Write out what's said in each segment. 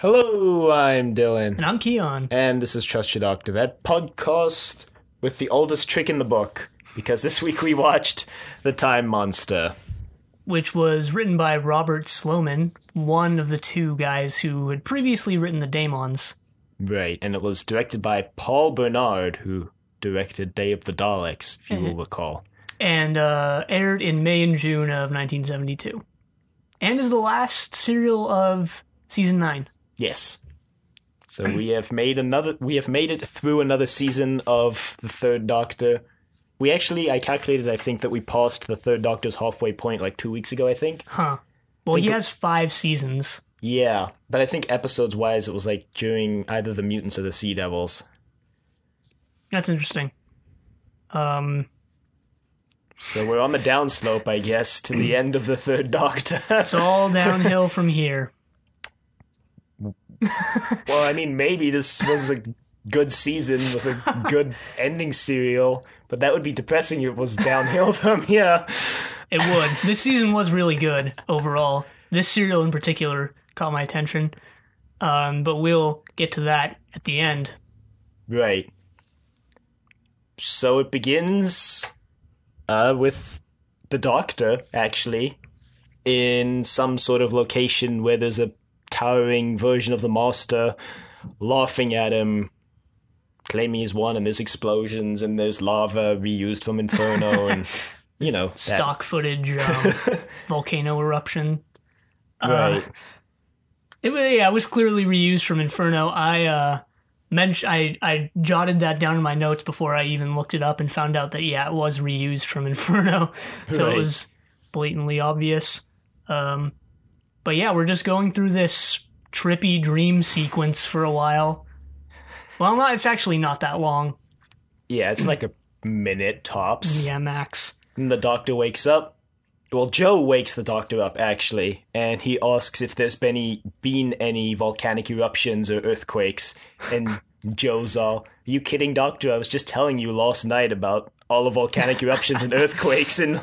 Hello, I'm Dylan. And I'm Kiyan. And this is Trust Your Doctor, that podcast with the oldest trick in the book. Because this week we watched The Time Monster. Which was written by Robert Sloman, one of the two guys who had previously written The Daemons. Right, and it was directed by Paul Bernard, who directed Day of the Daleks, if you will recall. And aired in May and June of 1972. And is the last serial of Season 9. Yes. So we have made it through another season of The Third Doctor. I calculated, I think, that we passed The Third Doctor's halfway point like 2 weeks ago, I think. Huh. Well, he has 5 seasons. Yeah, but I think episodes-wise, it was like during either the Mutants or the Sea Devils. That's interesting. So we're on the downslope, I guess, to the end of The Third Doctor. It's all downhill from here. Well, I mean, maybe this was a good season with a good ending serial, but that would be depressing if it was downhill from here. It would. This season was really good overall. This serial in particular caught my attention, but we'll get to that at the end. Right. So it begins with the Doctor, actually, in some sort of location where there's a towering version of the Master laughing at him, claiming he's won, and there's explosions, and there's lava reused from Inferno, and, you know. Stock footage, volcano eruption. Right. It was clearly reused from Inferno. I jotted that down in my notes before I even looked it up and found out that, it was reused from Inferno. So It was blatantly obvious. But yeah, we're just going through this trippy dream sequence for a while. Well, it's actually not that long. Yeah, it's like a minute tops. Yeah, max. And the Doctor wakes up. Well, Joe wakes the Doctor up, actually, and he asks if there's been any volcanic eruptions or earthquakes. And Joe's all, "Are you kidding, Doctor? I was just telling you last night about all the volcanic eruptions and earthquakes in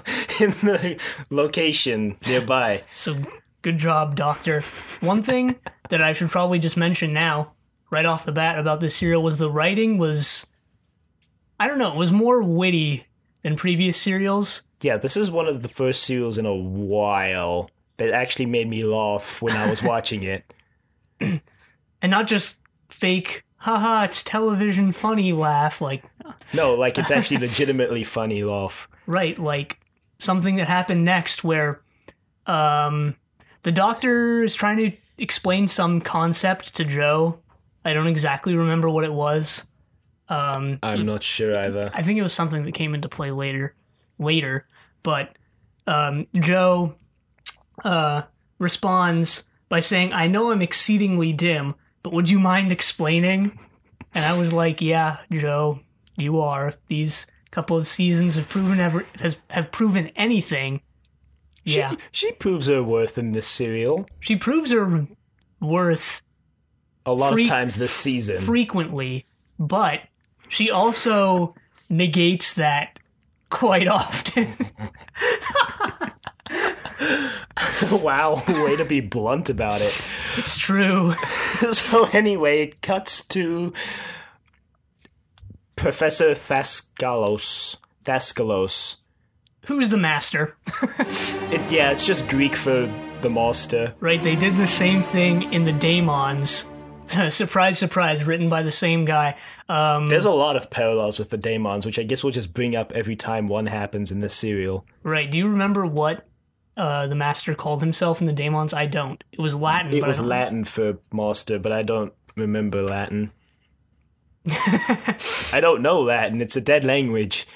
the location nearby." So, good job, Doctor. One thing that I should probably just mention now, right off the bat, about this serial was the writing was, I don't know, it was more witty than previous serials. Yeah, this is one of the first serials in a while that actually made me laugh when I was watching it. And not just fake, haha, it's television funny laugh, like... No, like it's actually legitimately funny laugh. Right, like something that happened next where the Doctor is trying to explain some concept to Joe. I don't exactly remember what it was. I'm not sure either. I think it was something that came into play later, but Joe responds by saying, "I know I'm exceedingly dim, but would you mind explaining?" And I was like, "Yeah, Joe, you are. If these couple of seasons have proven anything, yeah." She proves her worth in this serial. She proves her worth a lot of times this season. Frequently, but she also negates that quite often. Wow, way to be blunt about it. It's true. So anyway, it cuts to Professor Thaskalos. Who's the Master? It's just Greek for the Master. Right, they did the same thing in the Daemons. Surprise, surprise, written by the same guy. There's a lot of parallels with the Daemons, which I guess we'll just bring up every time one happens in this serial. Right, do you remember what the Master called himself in the Daemons? I don't. It was Latin. It was Latin for Master, but I don't remember Latin. I don't know Latin. It's a dead language.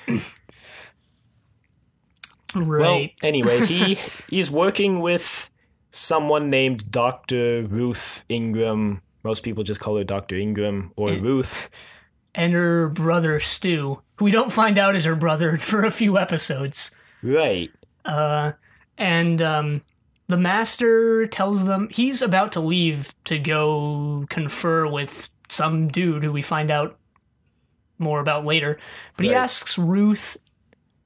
Right. Well, anyway, he's working with someone named Dr. Ruth Ingram. Most people just call her Dr. Ingram or Ruth. And her brother, Stu, who we don't find out is her brother for a few episodes. Right. And the Master tells them he's about to leave to go confer with some dude who we find out more about later. But he asks Ruth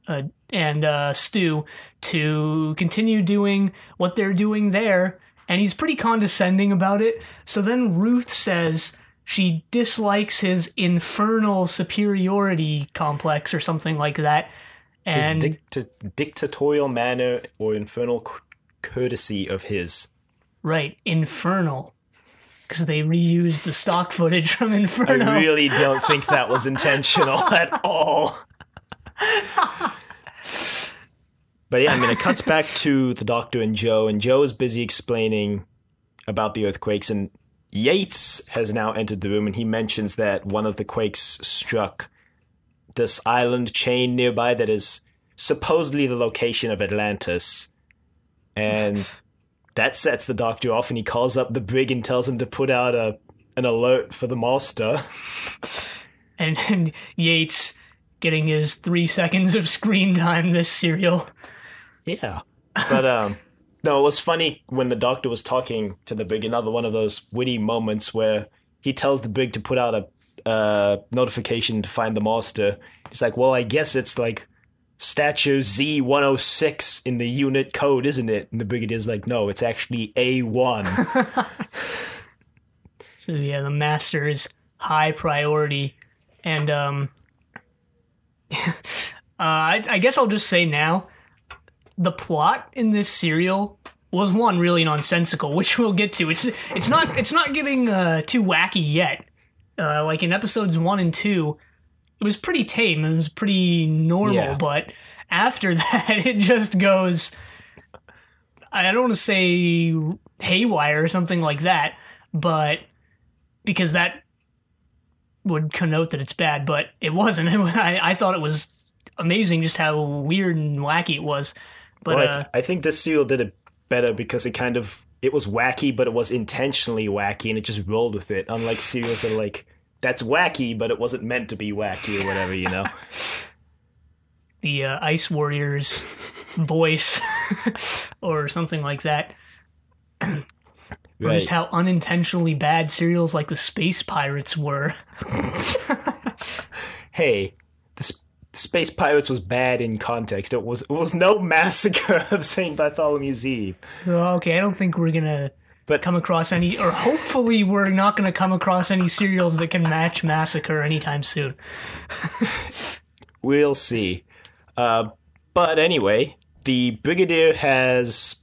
and Stu to continue doing what they're doing there and he's pretty condescending about it. So then Ruth says she dislikes his infernal superiority complex or something like that. And his dictatorial manner or infernal courtesy of his. Right, infernal. Because they reused the stock footage from Inferno. I really don't think that was intentional at all. But yeah, I mean, it cuts back to the Doctor and Joe is busy explaining about the earthquakes, and Yates has now entered the room, and he mentions that one of the quakes struck this island chain nearby that is supposedly the location of Atlantis. And that sets the Doctor off, and he calls up the brig and tells him to put out an alert for the master. And Yates getting his 3 seconds of screen time this serial. Yeah. But, no, it was funny when the Doctor was talking to the brig, another one of those witty moments where he tells the brig to put out a notification to find the master. He's like, well, I guess it's like stature Z106 in the unit code, isn't it? And the brigadier's like, no, it's actually A1. So yeah, the master is high priority. And I guess I'll just say now, the plot in this serial was one really nonsensical, which we'll get to. It's not getting too wacky yet. Like in episodes 1 and 2, it was pretty tame. It was pretty normal. Yeah. But after that, it just goes, I don't want to say haywire or something like that, but because that would connote that it's bad, but it wasn't. I thought it was amazing just how weird and wacky it was. But well, I think this serial did it better because it was wacky, but it was intentionally wacky, and it just rolled with it. Unlike serials that are like, that's wacky, but it wasn't meant to be wacky or whatever, you know? The Ice Warriors voice or something like that. Or right. Just how unintentionally bad serials like the Space Pirates were. Hey, the Space Pirates was bad in context. It was no massacre of St. Bartholomew's Eve. Oh, okay, I don't think we're going to come across any, or hopefully we're not going to come across any serials that can match Massacre anytime soon. We'll see. But anyway, the Brigadier has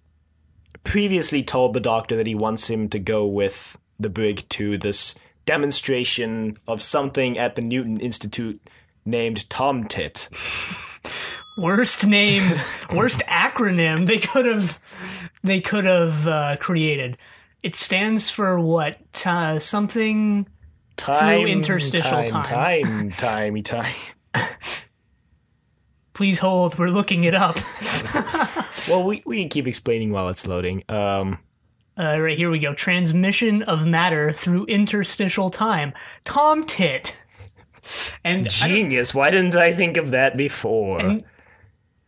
previously told the Doctor that he wants him to go with the brig to this demonstration of something at the Newton Institute named Tomtit. Worst name, worst acronym they could have created. It stands for what? Something through interstitial time. Time. Please hold. We're looking it up. Well, we can keep explaining while it's loading. Right, here we go. Transmission of matter through interstitial time. Tomtit. And genius. Why didn't I think of that before? And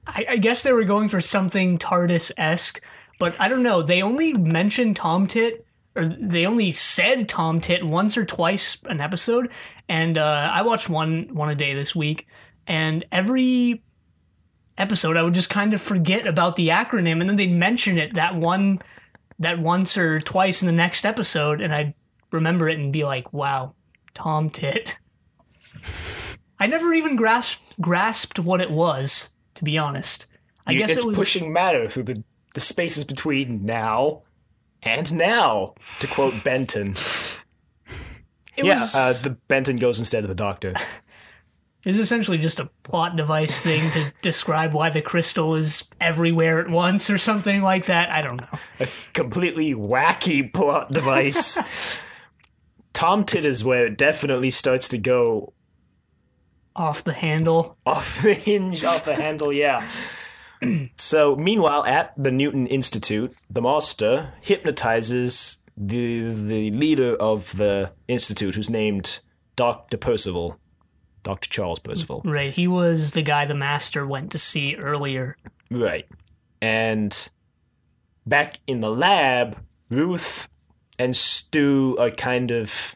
I guess they were going for something TARDIS-esque, but I don't know. They only mentioned Tomtit, or they only said Tomtit once or twice an episode, and I watched one a day this week, and every episode I would just kind of forget about the acronym, and then they'd mention it that once or twice in the next episode, and I'd remember it and be like, wow, Tomtit. I never even grasped what it was, to be honest. I guess it was pushing matter through the spaces between now and now, to quote Benton. The Benton goes instead of the Doctor. It was essentially just a plot device thing to describe why the crystal is everywhere at once or something like that. I don't know. A completely wacky plot device. Tomtit is where it definitely starts to go off the handle. Off the hinge, off the handle, yeah. So, meanwhile, at the Newton Institute, the Master hypnotizes the leader of the Institute, who's named Dr. Percival. Dr. Charles Percival. Right, he was the guy the Master went to see earlier. Right. And back in the lab, Ruth and Stu are kind of,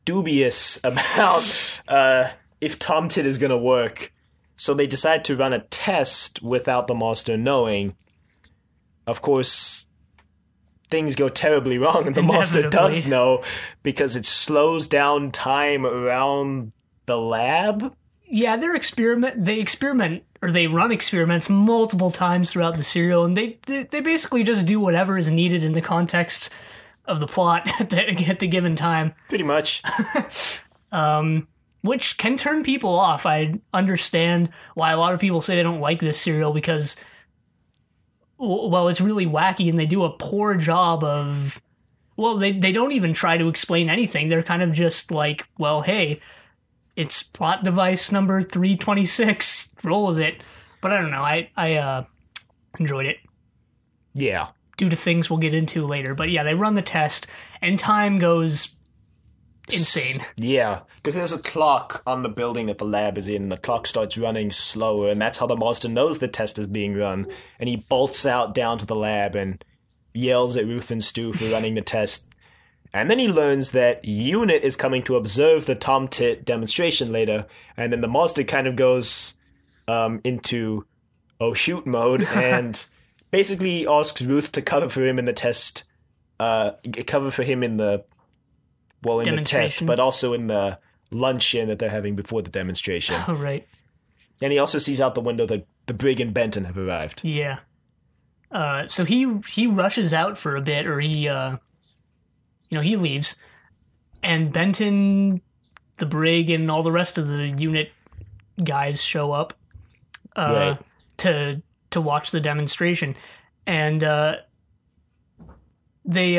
dubious about if Tomtit is going to work. So they decide to run a test without the Master knowing. Of course, things go terribly wrong, and the monster does Inevitably. know, because it slows down time around the lab. Yeah, they run experiments multiple times throughout the serial, and they basically just do whatever is needed in the context of the plot at the given time, Pretty much. which can turn people off. I understand why a lot of people say they don't like this serial because, well, it's really wacky and they do a poor job of, well, they don't even try to explain anything. They're kind of just like, well, hey, it's plot device number 326, roll with it. But I don't know, I enjoyed it Yeah. due to things we'll get into later. But yeah, they run the test and time goes insane. Yeah, because there's a clock on the building that the lab is in, and the clock starts running slower, and that's how the monster knows the test is being run. And he bolts out down to the lab and yells at Ruth and Stu for running the test. And then he learns that Unit is coming to observe the Tom Tit demonstration later, and then the monster kind of goes into oh shoot mode and basically asks Ruth to cover for him in the test, cover for him in the in the test, Demonstration. but also in the luncheon that they're having before the demonstration. Oh, right. And he also sees out the window that the Brig and Benton have arrived. Yeah. So he rushes out for a bit, or he leaves, and Benton, the Brig, and all the rest of the unit guys show up Right. to watch the demonstration, and they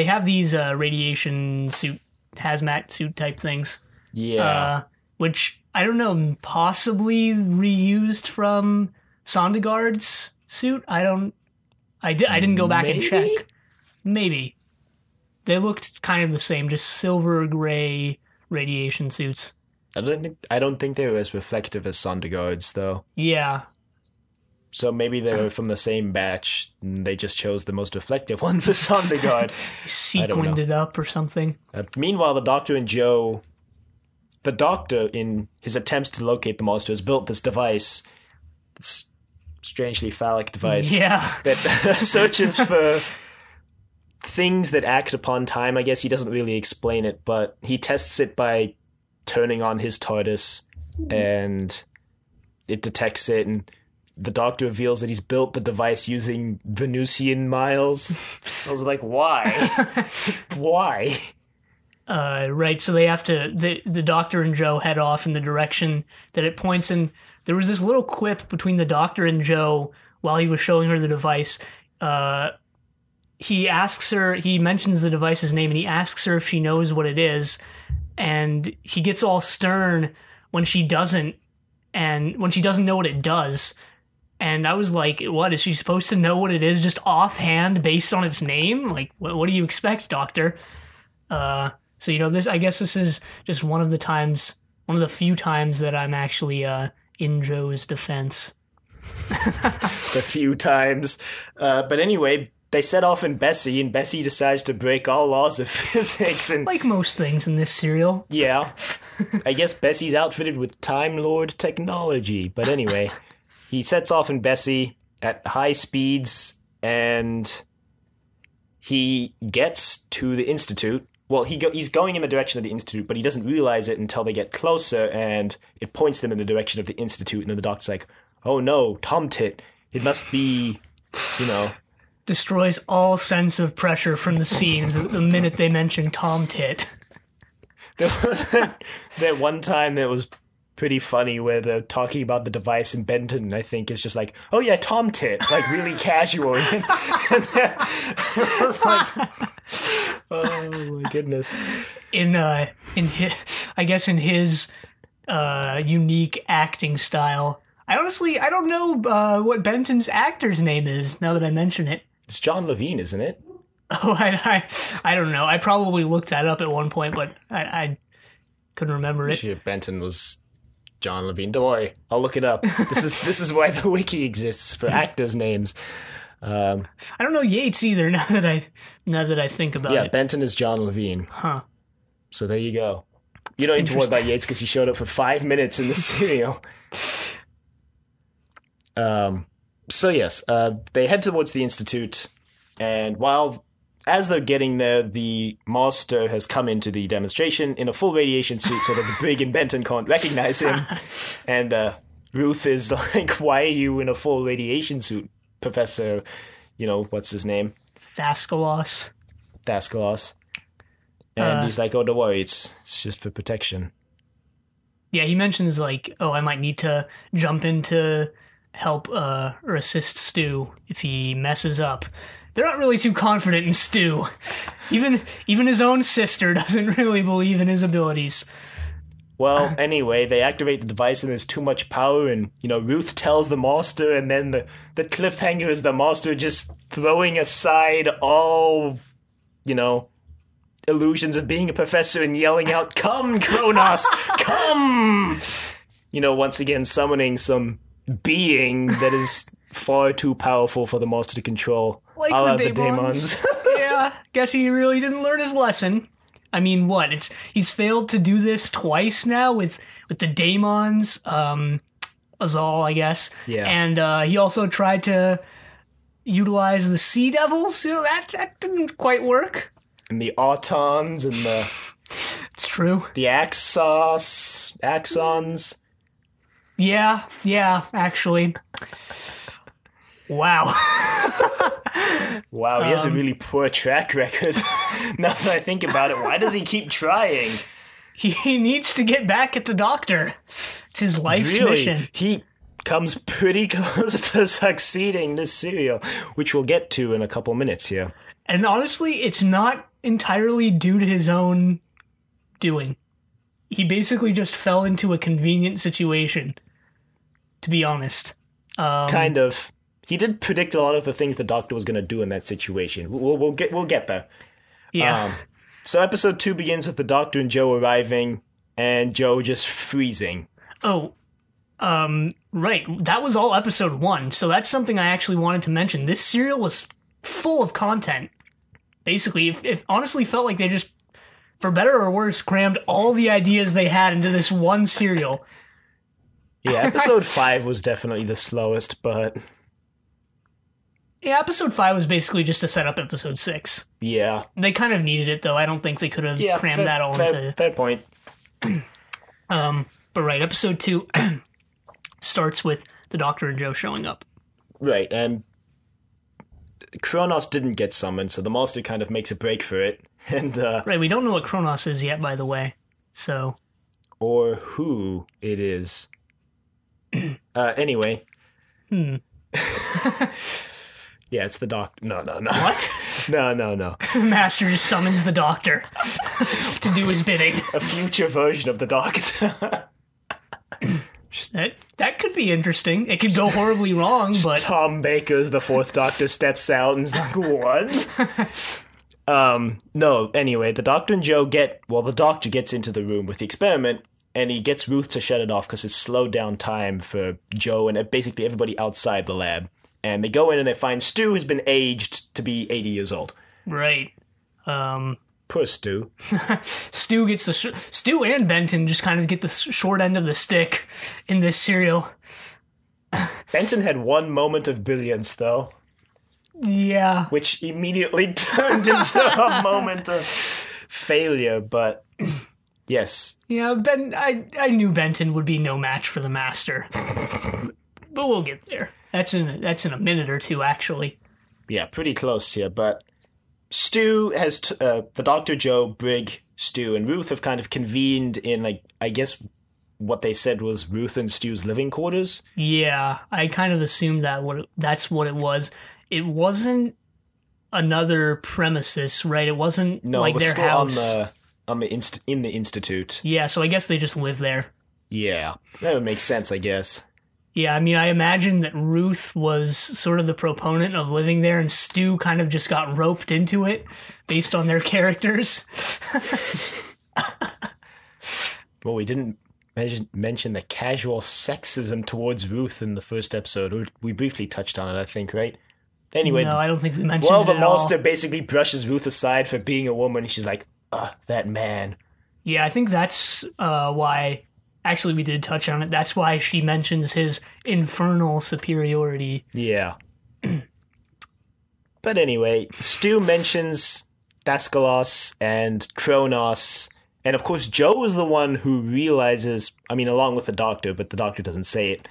have these radiation suit, hazmat suit type things, Yeah. which I don't know, possibly reused from Sondergaard's suit. I didn't go back and Maybe? check. Maybe. They looked kind of the same, just silver gray radiation suits. I don't think they were as reflective as Sondergaard's, though. Yeah. So maybe they were from the same batch, and they just chose the most reflective one for Sondergaard. Sequined it up or something. Meanwhile, the Doctor, in his attempts to locate the monster, has built this device, this strangely phallic device, Yeah. that searches for things that act upon time. I guess he doesn't really explain it, but he tests it by turning on his TARDIS, and it detects it, and the Doctor reveals that he's built the device using Venusian miles. I was like, why? Why? Right, so they have to, the Doctor and Joe head off in the direction that it points in. There was this little quip between the Doctor and Joe while he was showing her the device. He asks her, he mentions the device's name, and he asks her if she knows what it is, and he gets all stern when she doesn't, and when she doesn't know what it does. And I was like, what, is she supposed to know what it is just offhand based on its name? Like, what do you expect, Doctor? So, this, I guess this is just one of the few times that I'm actually in Joe's defense. A few times. But anyway, they set off in Bessie, and Bessie decides to break all laws of physics. And Like most things in this serial. yeah, I guess Bessie's outfitted with Time Lord technology. But anyway, he sets off in Bessie at high speeds, and he gets to the Institute. Well, he's going in the direction of the Institute, but he doesn't realize it until they get closer, and it points them in the direction of the Institute, and then the Doctor's like, oh no, Tom Tit. It must be, Destroys all sense of pressure from the scenes the minute they mention Tom Tit. There was that one time that was pretty funny where they're talking about the device, and Benton, I think, is just like, oh yeah, Tom Tit, like really casual. And I was like, oh my goodness. In his unique acting style. I don't know what Benton's actor's name is, now that I mention it. It's John Levine, isn't it? Oh, I don't know. I probably looked that up at one point, but I couldn't remember it. Shit, Benton was John Levine. Don't worry, I'll look it up. This is why the wiki exists for actors' names. I don't know Yates either. Now that I think about Yeah, it. Benton is John Levine. Huh. So there you go. You don't need to worry about Yates because he showed up for 5 minutes in the serial. So yes, they head towards the Institute, And as they're getting there, the master has come into the demonstration in a full radiation suit so that the Brig and Benton can't recognize him. And Ruth is like, why are you in a full radiation suit, Professor, what's his name? Thascalos. And he's like, oh, don't worry, it's just for protection. Yeah, he mentions like, oh, I might need to jump in to help or assist Stu if he messes up. They're not really too confident in Stu. Even his own sister doesn't really believe in his abilities. Well, anyway, they activate the device and there's too much power, and, Ruth tells the master, and then the cliffhanger is the master just throwing aside all, illusions of being a professor and yelling out, "Come, Kronos, come!" Once again summoning some being that is far too powerful for the master to control. Like the daemons. Yeah, guess he really didn't learn his lesson. I mean, what? He's failed to do this twice now with the daemons, Azal, I guess. Yeah. And he also tried to utilize the sea devils. That didn't quite work. And the autons and the... It's true. The axons. Yeah, actually. Wow. Wow, he has a really poor track record. Now that I think about it, why does he keep trying? He needs to get back at the Doctor. It's his life's mission. He comes pretty close to succeeding this serial, which we'll get to in a couple minutes here. And honestly, it's not entirely due to his own doing. He basically just fell into a convenient situation, to be honest. Kind of. He did predict a lot of the things the Doctor was going to do in that situation. We'll get there. Yeah. So episode 2 begins with the Doctor and Joe arriving, and Joe just freezing. Oh, right. That was all episode 1, so that's something I actually wanted to mention. This serial was full of content. Basically, it honestly felt like they just, for better or worse, crammed all the ideas they had into this one serial. Yeah, episode 5 was definitely the slowest, but... Yeah, episode 5 was basically just to set up episode 6. Yeah. They kind of needed it, though. I don't think they could have crammed that all into... Fair point. But right, episode 2 starts with the Doctor and Joe showing up. Right, and Kronos didn't get summoned, so the Master kind of makes a break for it. And Right, we don't know what Kronos is yet, by the way, so... Or who it is. Anyway. Yeah, it's the Doctor. No. What? No. The Master just summons the Doctor to do his bidding. A future version of the Doctor. That could be interesting. It could go horribly wrong, but... Tom Baker's the 4th Doctor steps out and is like, what? No, anyway, the Doctor and Joe the Doctor gets into the room with the experiment, and he gets Ruth to shut it off because it's slowed down time for Joe and basically everybody outside the lab. And they go in and they find Stu has been aged to be 80 years old. Right. Poor Stu. Stu and Benton just kind of get the short end of the stick in this serial. Benton had one moment of brilliance, though. Yeah. Which immediately turned into a moment of failure, but yes. Yeah, I knew Benton would be no match for the Master. But we'll get there. That's in a minute or two, actually. Yeah, pretty close here, but Stu has... the Dr. Joe, Brig, Stu, and Ruth have kind of convened in, I guess what they said was Ruth and Stu's living quarters. Yeah, I kind of assumed that's what it was. It wasn't another premises, right? It wasn't like their house. In the institute. Yeah, so I guess they just live there. Yeah, that would make sense, I guess. Yeah, I mean, I imagine that Ruth was sort of the proponent of living there, and Stu kind of just got roped into it based on their characters. Well, we didn't mention the casual sexism towards Ruth in the first episode. We briefly touched on it, I think, right? Anyway, no, I don't think we mentioned it at all. Well, the Master basically brushes Ruth aside for being a woman, and she's like, that man. Yeah, I think that's why... Actually, we did touch on it. That's why she mentions his infernal superiority. Yeah. But anyway, Stu mentions Daskalos and Kronos, and of course Joe is the one who realizes, I mean, along with the Doctor, but the Doctor doesn't say it.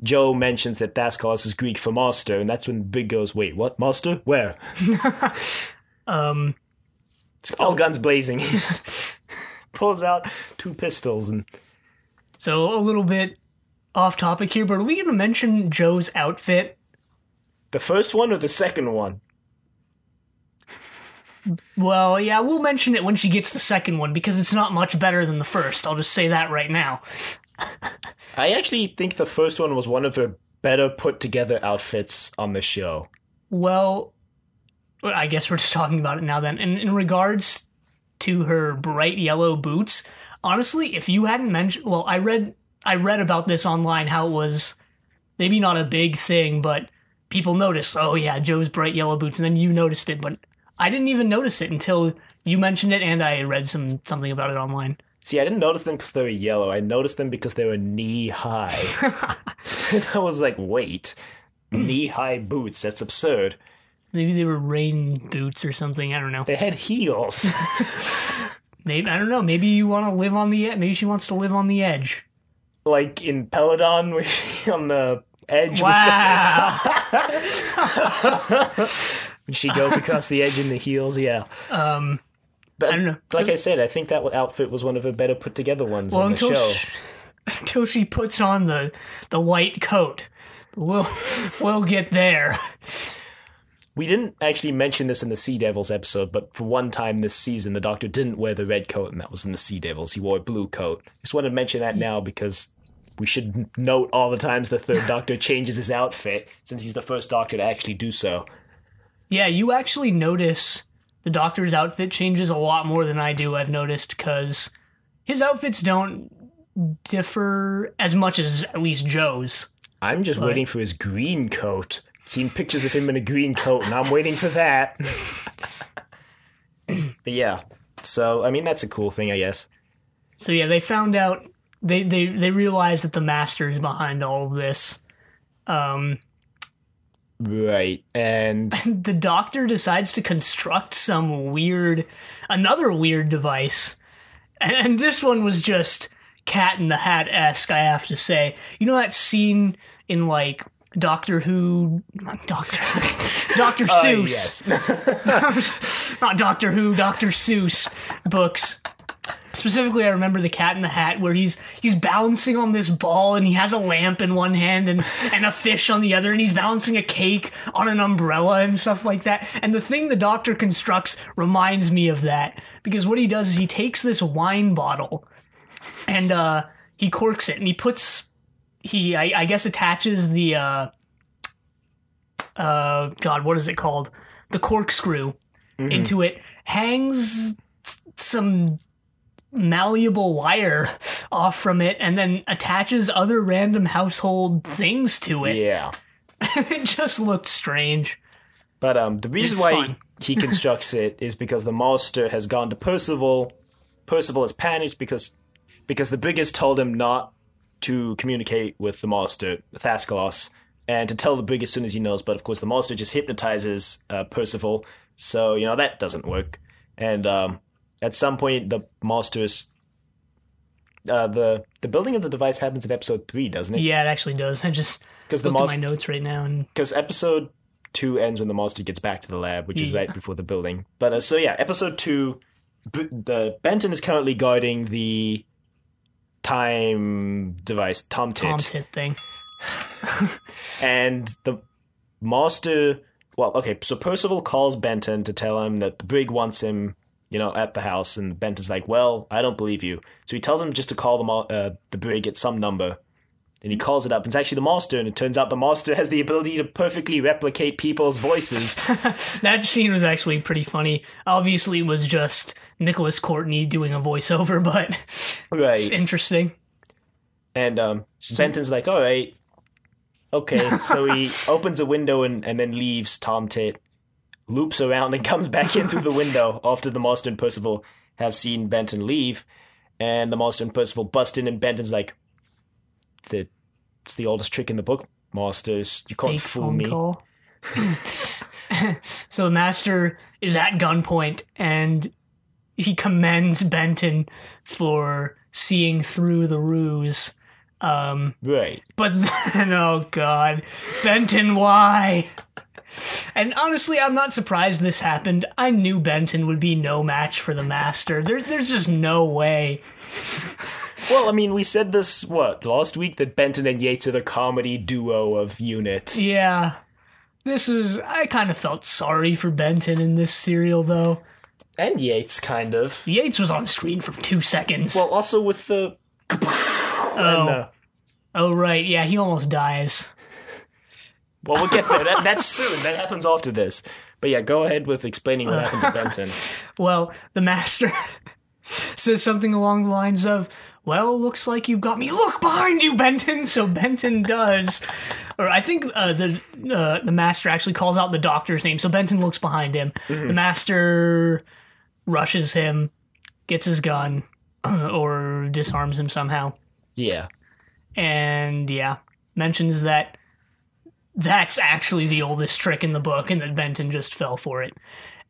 Joe mentions that Daskalos is Greek for master, and that's when Big goes, wait, what? Master? Where? It's all guns blazing. He just pulls out 2 pistols. And So a little bit off topic here, but are we going to mention Joe's outfit? the first one or the second one? Well, yeah, we'll mention it when she gets the second one, because it's not much better than the first. I'll just say that right now. I actually think the first one was one of her better put together outfits on the show. Well, I guess we're just talking about it now then. In regards to her bright yellow boots, honestly, if you hadn't mentioned... Well, I read about this online, how it was maybe not a big thing, but people noticed, oh yeah, Joe's bright yellow boots, and then you noticed it, but I didn't even notice it until you mentioned it, and I read something about it online. See, I didn't notice them because they were yellow. I noticed them because they were knee-high. And I was like, wait, knee-high boots? That's absurd. Maybe they were rain boots or something, I don't know. They had heels. Maybe, I don't know, maybe you want to live on the edge. Maybe she wants to live on the edge. Like in Peladon, on the edge. Wow! When she goes across the edge in the heels, yeah. But I don't know. Like I said, I think that outfit was one of her better put together ones on the show. Until she puts on the white coat. We'll get there. We didn't actually mention this in the Sea Devils episode, but for one time this season, the Doctor didn't wear the red coat, and that was in the Sea Devils. He wore a blue coat. Just wanted to mention that now because we should note all the times the Third Doctor changes his outfit, since he's the first Doctor to actually do so. Yeah, you actually notice the Doctor's outfit changes a lot more than I do, I've noticed, because his outfits don't differ as much as at least Joe's. I'm just waiting for his green coat. Seen pictures of him in a green coat, and I'm waiting for that. But yeah, so, I mean, that's a cool thing, I guess. So yeah, they found out, they realized that the Master's behind all of this. Right, and The Doctor decides to construct another weird device. And this one was just Cat in the Hat-esque, I have to say. You know that scene in, like, Doctor Seuss. Yes. Not Doctor Who, Dr. Seuss books. Specifically, I remember the Cat in the Hat, where he's balancing on this ball, and he has a lamp in one hand and a fish on the other, and he's balancing a cake on an umbrella and stuff like that. And the thing the Doctor constructs reminds me of that, because what he does is he takes this wine bottle, and he corks it, and I guess attaches the, God, what is it called? The corkscrew into it, hangs some malleable wire off from it, and then attaches other random household things to it. Yeah. It just looked strange. But the reason why he constructs it is because the Master has gone to Percival. Percival is panicked because the Brig told him not to communicate with the Master, Thaskalos, and to tell the Brig as soon as he knows. But of course, the Master just hypnotizes Percival, so that doesn't work. And at some point, the Master's the building of the device happens in episode 3, doesn't it? Yeah, it actually does. I just looked at my notes right now, and because episode 2 ends when the Master gets back to the lab, which is right before the building. But so yeah, episode 2, the Benton is currently guarding the time device, Tom Tit thing. And the Master, so Percival calls Benton to tell him that the Brig wants him, at the house, and Benton's like, well, I don't believe you. So he tells him just to call the Brig at some number, and he calls it up, and it's actually the Master, and it turns out the Master has the ability to perfectly replicate people's voices. That scene was actually pretty funny. Obviously, it was just Nicholas Courtney doing a voiceover, but it's interesting. And Benton's like, all right, okay. So he opens a window and then leaves Tom Tit, loops around and comes back in through the window after the Master and Percival have seen Benton leave. And the Master and Percival bust in, and Benton's like, it's the oldest trick in the book, Masters. You can't fool me. So the Master is at gunpoint, and he commends Benton for seeing through the ruse. Right. But then, oh god, Benton, why? And honestly, I'm not surprised this happened. I knew Benton would be no match for the Master. There's just no way. Well, I mean, we said this, last week, that Benton and Yates are the comedy duo of Unit. Yeah. I kind of felt sorry for Benton in this serial, though. And Yates, kind of. Yates was on screen for 2 seconds. Well, also with the... Oh, right, yeah, he almost dies. Well, we'll get there. That's soon. That happens after this. But yeah, go ahead with explaining what happened to Benton. Well, the Master says something along the lines of, well, looks like you've got me. Look behind you, Benton! So Benton does. Or I think the Master actually calls out the Doctor's name, so Benton looks behind him. Mm-hmm. The Master rushes him, gets his gun, or disarms him somehow. Yeah. And, yeah, mentions that that's actually the oldest trick in the book, and that Benton just fell for it.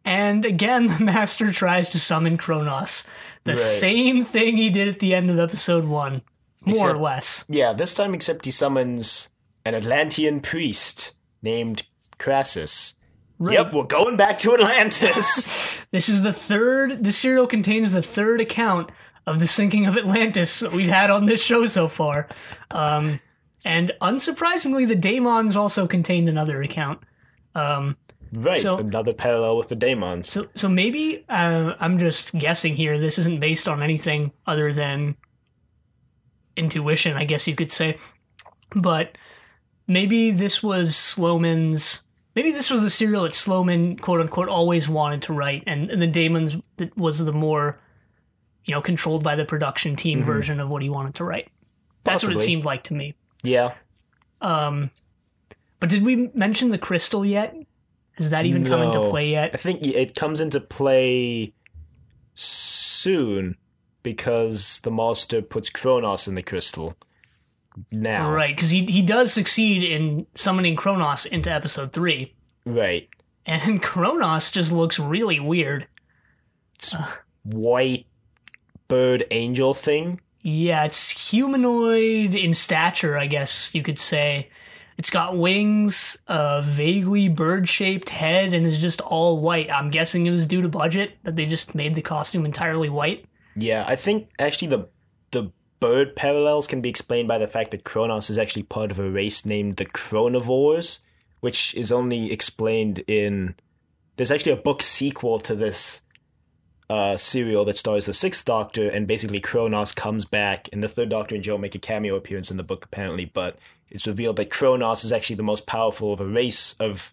And again, the Master tries to summon Kronos. The same thing he did at the end of episode 1. More or less. Yeah, this time except he summons an Atlantean priest named Crassus. Right. Yep, we're going back to Atlantis. This serial contains the third account of the sinking of Atlantis that we've had on this show so far. And unsurprisingly, the Daemons also contained another account. Right, so, another parallel with the Daemons. So maybe, I'm just guessing here, this isn't based on anything other than intuition, I guess you could say. But maybe this was maybe this was the serial that Sloman, quote-unquote, always wanted to write, and the Daemons was the more, controlled by the production team version of what he wanted to write. That's Possibly. What it seemed like to me. Yeah. But did we mention the crystal yet? Has that even come into play yet? I think it comes into play soon because the Master puts Kronos in the crystal now. Right, because he does succeed in summoning Kronos into episode 3. Right. And Kronos just looks really weird. It's white bird angel thing. Yeah, it's humanoid in stature, I guess you could say. It's got wings, a vaguely bird-shaped head, and is just all white. I'm guessing it was due to budget, that they just made the costume entirely white. Yeah, I think actually the bird parallels can be explained by the fact that Kronos is actually part of a race named the Chronivores, which is only explained in... There's actually a book sequel to this serial that stars the Sixth Doctor, and basically Kronos comes back, and the Third Doctor and Joe make a cameo appearance in the book, apparently, but it's revealed that Kronos is actually the most powerful of a race of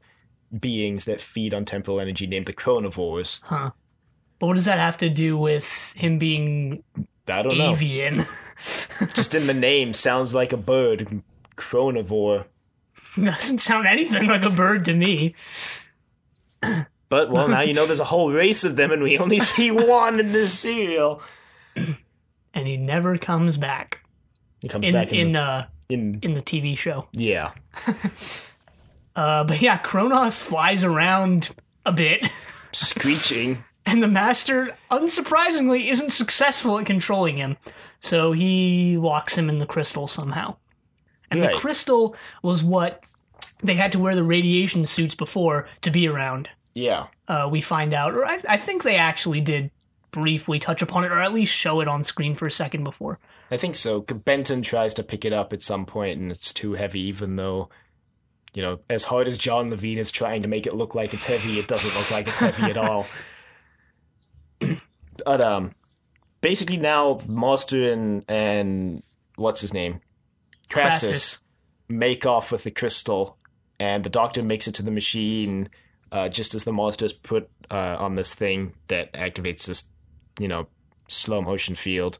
beings that feed on temporal energy named the Chronivores. Huh. But what does that have to do with him being I don't avian? know. Just in the name, sounds like a bird. Chronivore. Doesn't sound anything like a bird to me. But, well, now you know there's a whole race of them, and we only see one in this serial. And he never comes back. He comes back in the TV show. Yeah. But yeah, Kronos flies around a bit. Screeching. And the Master, unsurprisingly, isn't successful at controlling him. So he locks him in the crystal somehow. And the crystal was what they had to wear the radiation suits before to be around. Yeah. We find out, or I think they actually did briefly touch upon it, or at least show it on screen for a second before. I think so. Benton tries to pick it up at some point, and it's too heavy, even though, as hard as John Levine is trying to make it look like it's heavy, it doesn't look like it's heavy at all. But, basically now, Master and what's his name? Crassus make off with the crystal, and the Doctor makes it to the machine, just as the Master's put on this thing that activates this, slow motion field.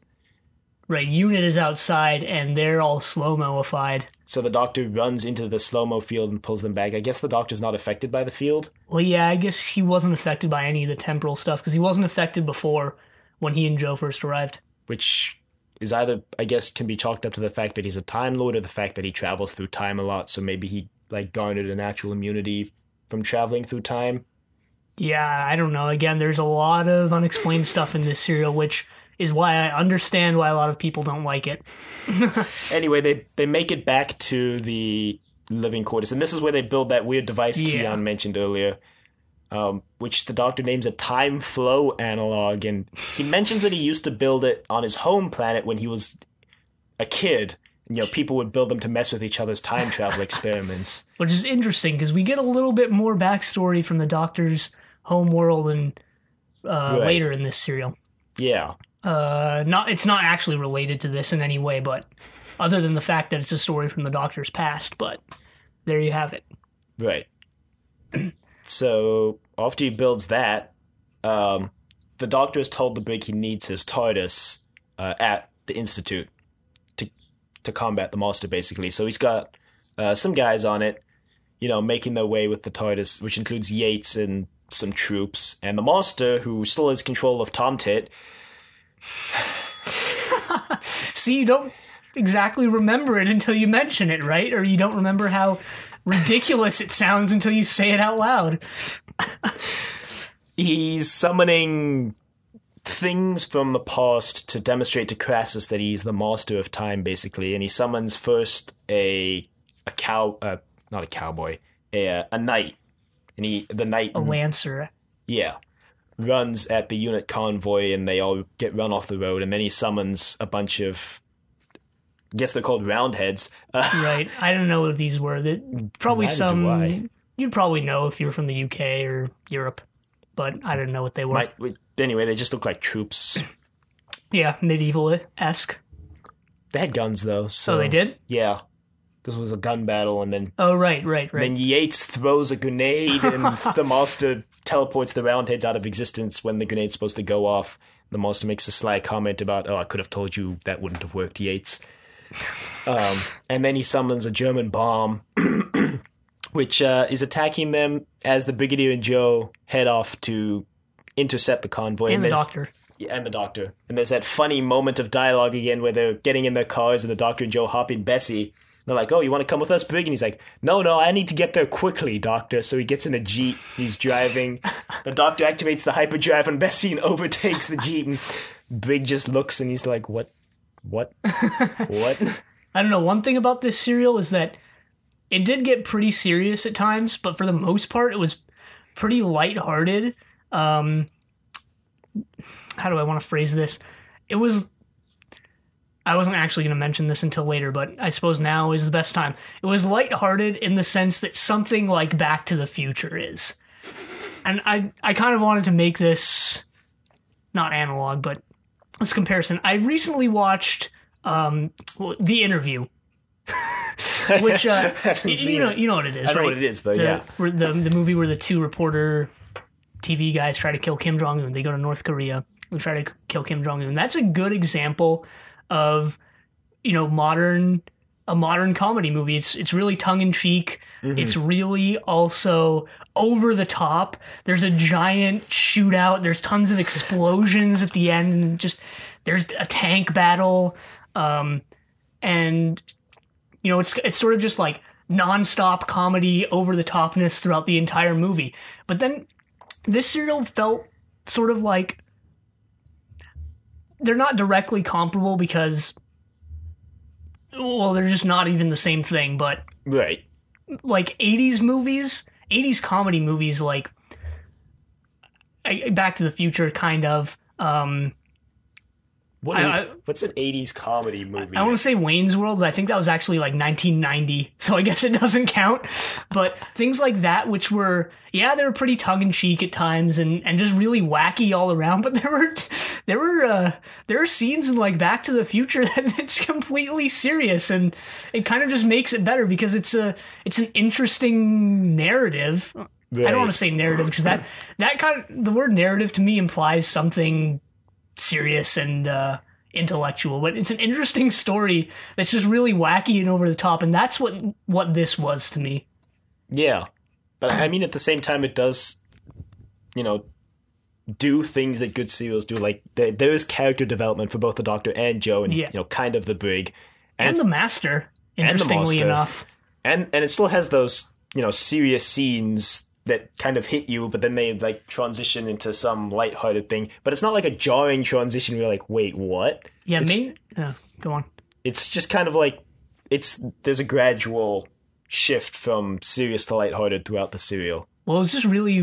Right, Unit is outside, and they're all slow-mo-ified. So the Doctor runs into the slow-mo field and pulls them back. I guess the Doctor's not affected by the field? Well, yeah, I guess he wasn't affected by any of the temporal stuff, because he wasn't affected before when he and Joe first arrived. Which is either, I guess, can be chalked up to the fact that he's a Time Lord, or the fact that he travels through time a lot, so maybe he, garnered a natural immunity from traveling through time. Yeah, I don't know. Again, there's a lot of unexplained stuff in this serial, which is why I understand why a lot of people don't like it. Anyway, they make it back to the living quarters, and this is where they build that weird device Kiyan mentioned earlier, which the Doctor names a time flow analog, and he mentions that he used to build it on his home planet when he was a kid. You know, people would build them to mess with each other's time travel experiments. Which is interesting, because we get a little bit more backstory from the Doctor's home world and later in this serial. Yeah. It's not actually related to this in any way, but other than the fact that it's a story from the Doctor's past, but there you have it. Right. So, after he builds that, the Doctor has told the Brig he needs his TARDIS at the Institute to combat the Master, basically. So he's got some guys on it, you know, making their way with the TARDIS, which includes Yates and some troops, and the Master, who still has control of Tom Tit. See, you don't exactly remember it until you mention it, right? Or you don't remember how ridiculous it sounds until you say it out loud. He's summoning things from the past to demonstrate to Crassus that he's the master of time, basically. And he summons first a knight. And the knight, a lancer. Yeah, runs at the unit convoy, and they all get run off the road. And then he summons a bunch of, I guess they're called roundheads. Right. I don't know what these were. Probably some. You'd probably know if you're from the UK or Europe, but I didn't know what they were. Anyway, they just look like troops. Yeah, medieval-esque. They had guns, though. So, oh, they did? Yeah. This was a gun battle, and then... Oh, right. Then Yates throws a grenade, and the Master teleports the Roundheads out of existence when the grenade's supposed to go off. The Master makes a sly comment about, I could have told you that wouldn't have worked, Yates. And then he summons a German bomb, which is attacking them as the Brigadier and Joe head off to intercept the convoy. And the Doctor. Yeah, and the Doctor. And there's that funny moment of dialogue again where they're getting in their cars and the Doctor and Joe hop in Bessie. They're like, oh, you want to come with us, Brig? And he's like, no, I need to get there quickly, Doctor. So he gets in a Jeep. He's driving. The Doctor activates the hyperdrive on Bessie and overtakes the Jeep. And Brig just looks and he's like, what? I don't know. One thing about this serial is that it did get pretty serious at times, but for the most part, it was pretty lighthearted. How do I want to phrase this? I wasn't actually going to mention this until later, but I suppose now is the best time. It was lighthearted in the sense that something like Back to the Future is. And I kind of wanted to make this, not analog, but this comparison. I recently watched The Interview. Which, you know what it is, right? I know what it is, though, yeah. The movie where the two reporter TV guys try to kill Kim Jong-un. They go to North Korea and try to kill Kim Jong-un. That's a good example of, a modern comedy movie. It's really tongue-in-cheek. Mm-hmm. It's really also over the top. There's a giant shootout. There's tons of explosions at the end. And there's a tank battle. And, it's sort of just like nonstop comedy, over the topness throughout the entire movie. But then this serial felt sort of like, they're not directly comparable because, they're just not even the same thing, but... Right. Like 80s comedy movies, like Back to the Future, kind of. What's an 80s comedy movie? I want to say Wayne's World, but I think that was actually like 1990, so I guess it doesn't count. But things like that, which were, they were pretty tongue-in-cheek at times and just really wacky all around. But there were scenes in like Back to the Future that it's completely serious, and it kind of just makes it better because it's an interesting narrative. Right. I don't want to say narrative because that the word narrative to me implies something serious and intellectual, but it's an interesting story that's just really wacky and over the top, and that's what this was to me. Yeah, but I mean, at the same time, it does, do things that good serials do. Like there is character development for both the Doctor and Joe, and kind of the Brig, and the Master. Interestingly enough, and it still has those serious scenes that kind of hit you, but then they like transition into some lighthearted thing. But it's not like a jarring transition where you're like, wait, what? Yeah, go on. It's just kind of like there's a gradual shift from serious to lighthearted throughout the serial. Well, it's just really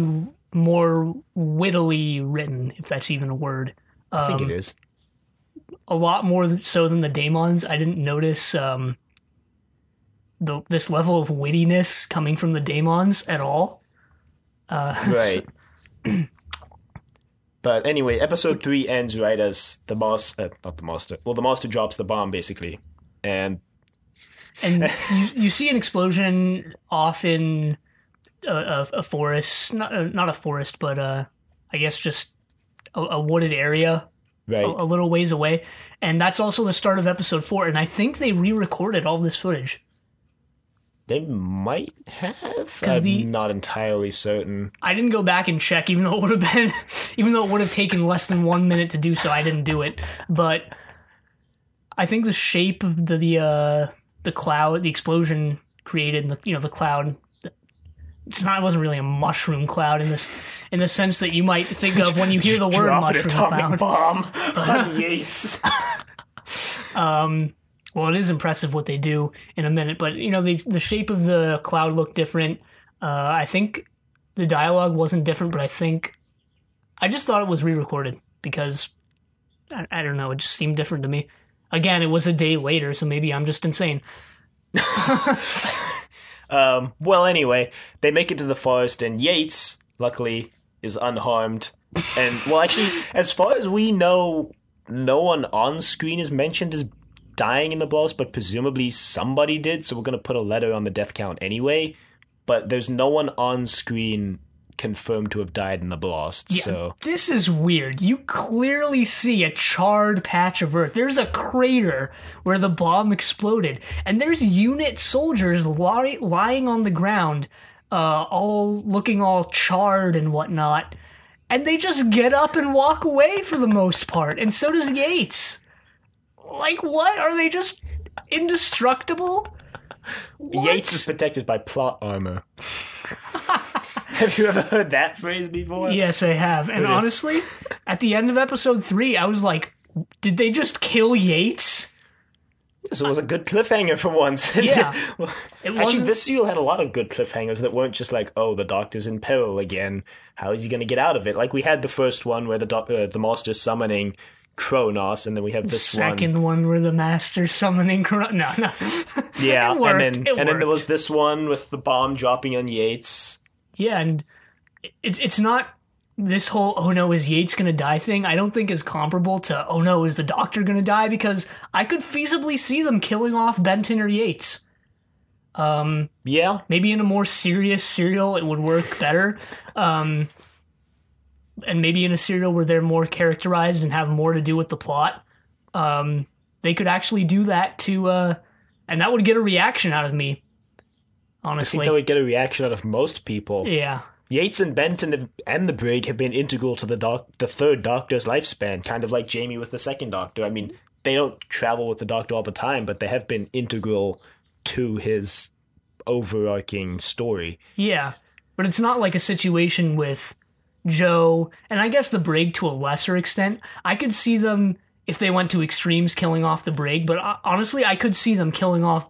more wittily written, if that's even a word. I think it is. A lot more so than the Daemons. I didn't notice this level of wittiness coming from the Daemons at all. Right. But anyway, episode 3 ends right as the master drops the bomb, basically. And you see an explosion off in a forest, not a forest, but I guess just a wooded area, right, a little ways away. And that's also the start of episode 4, and I think they re-recorded all this footage. They might have. I'm not entirely certain. I didn't go back and check, even though it would have taken less than 1 minute to do so. I didn't do it, but I think the shape of the cloud, the explosion created, the cloud. It wasn't really a mushroom cloud in the sense that you might think of when you hear the word mushroom cloud. An atomic bomb on Yates. Well, it is impressive what they do in a minute, but the shape of the cloud looked different. I think the dialogue wasn't different, but I just thought it was re-recorded because I don't know, it just seemed different to me. Again, it was a day later, so maybe I'm just insane. Well, anyway, they make it to the forest, and Yates, luckily, is unharmed. And, well, actually, as far as we know, no one on screen is mentioned as dying in the blast, but presumably somebody did, so we're going to put a letter on the death count anyway. But there's no one on screen confirmed to have died in the blast. Yeah, so this is weird. You clearly see a charred patch of earth. There's a crater where the bomb exploded, and there's unit soldiers lying on the ground, all looking all charred and whatnot, and they just get up and walk away for the most part, and so does Yates. Like, what? Are they just indestructible? What? Yates is protected by plot armor. Have you ever heard that phrase before? Yes, I have. And honestly, at the end of episode 3, I was like, did they just kill Yates? This was a good cliffhanger for once. Yeah. Actually, this serial had a lot of good cliffhangers that weren't just like, oh, the Doctor's in peril again. How is he going to get out of it? Like, we had the first one where the Master's summoning Kronos, and then we have this second one where the Master's summoning Kronos. No. Yeah, and then there was this one with the bomb dropping on Yates. Yeah, and it's not this whole, oh no, is Yates going to die thing, I don't think is comparable to, oh no, is the Doctor going to die? Because I could feasibly see them killing off Benton or Yates. Yeah. Maybe in a more serious serial it would work better. And maybe in a serial where they're more characterized and have more to do with the plot. They could actually do that to, and that would get a reaction out of me. Honestly, I think that would get a reaction out of most people. Yeah. Yates and Benton and the Brig have been integral to the third Doctor's lifespan, kind of like Jamie with the second Doctor. I mean, they don't travel with the Doctor all the time, but they have been integral to his overarching story. Yeah, but it's not like a situation with Joe, and I guess the Brig to a lesser extent. I could see them, if they went to extremes, killing off the Brig, but honestly, I could see them killing off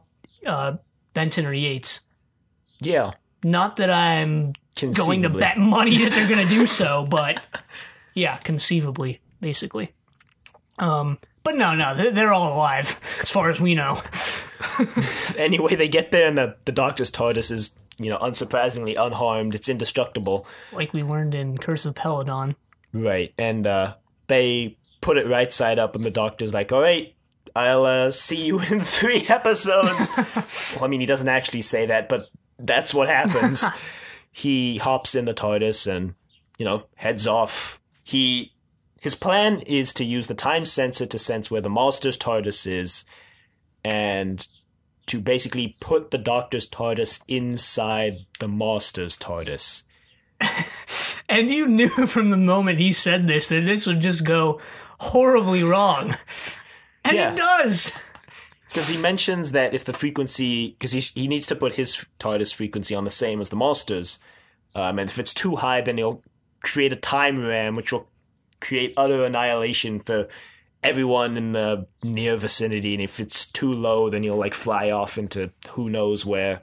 Benton or Yates. Yeah. Not that I'm going to bet money that they're going to do so, but yeah, conceivably, basically. But no, they're all alive, as far as we know. Anyway, they get there, and the Doctor's TARDIS is, unsurprisingly unharmed. It's indestructible. Like we learned in Curse of Peladon. Right, and they put it right side up, and the Doctor's like, all right, I'll see you in 3 episodes. Well, I mean, he doesn't actually say that, but that's what happens. He hops in the TARDIS and, heads off. His plan is to use the time sensor to sense where the Master's TARDIS is and to basically put the Doctor's TARDIS inside the Master's TARDIS. And you knew from the moment he said this that this would just go horribly wrong. And it does. Because he mentions that if the frequency... Because he needs to put his TARDIS frequency on the same as the Master's. And if it's too high, then he'll create a time ram, which will create utter annihilation for everyone in the near vicinity. And if it's too low, then he'll like fly off into who knows where.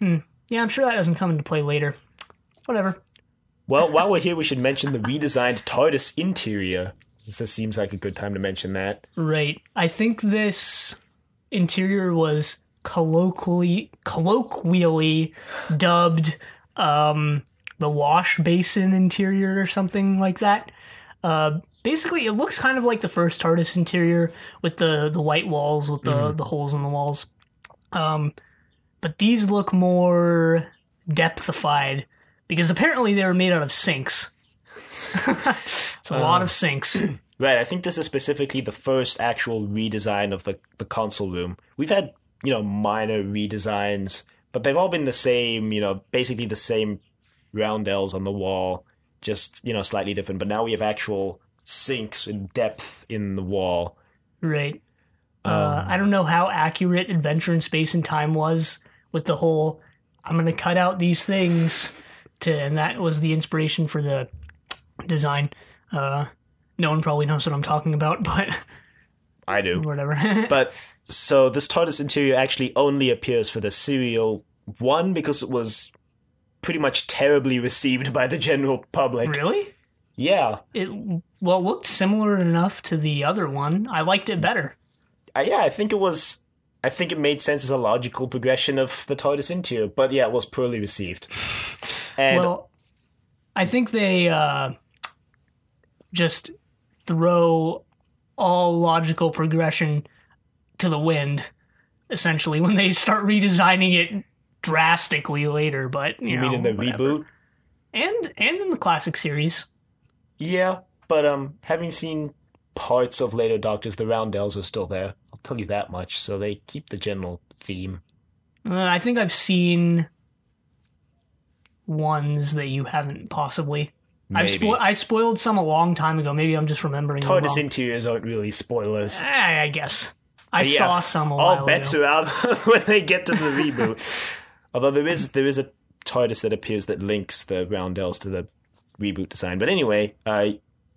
Yeah, I'm sure that doesn't come into play later. Whatever. Well, while we're here, we should mention the redesigned TARDIS interior. This seems like a good time to mention that. Right. I think this interior was colloquially dubbed the wash basin interior or something like that. Basically, it looks kind of like the first TARDIS interior with the white walls with the holes in the walls. But these look more depthified because apparently they were made out of sinks. It's a lot of sinks. Right, I think this is specifically the first actual redesign of the console room. We've had, minor redesigns, but they've all been the same, basically the same roundels on the wall, just, slightly different. But now we have actual sinks and depth in the wall. Right. I don't know how accurate Adventure in Space and Time was with the whole, I'm going to cut out these things, and that was the inspiration for the design. No one probably knows what I'm talking about, but I do. Whatever. But so this TARDIS interior actually only appears for the serial one because it was pretty much terribly received by the general public. Really? Yeah. It looked similar enough to the other one. I liked it better. Yeah, I think it made sense as a logical progression of the TARDIS interior, but yeah, it was poorly received. And well, I think they just throw all logical progression to the wind, essentially, when they start redesigning it drastically later. But you mean in the reboot? And in the classic series. Yeah, but having seen parts of later Doctors, the roundels are still there. I'll tell you that much. So they keep the general theme. I think I've seen ones that you haven't possibly. I spoiled some a long time ago. Maybe I'm just remembering them wrong. TARDIS interiors aren't really spoilers. I guess. I saw some a while ago. All bets are out when they get to the reboot. Although there is a TARDIS that appears that links the roundels to the reboot design. But anyway,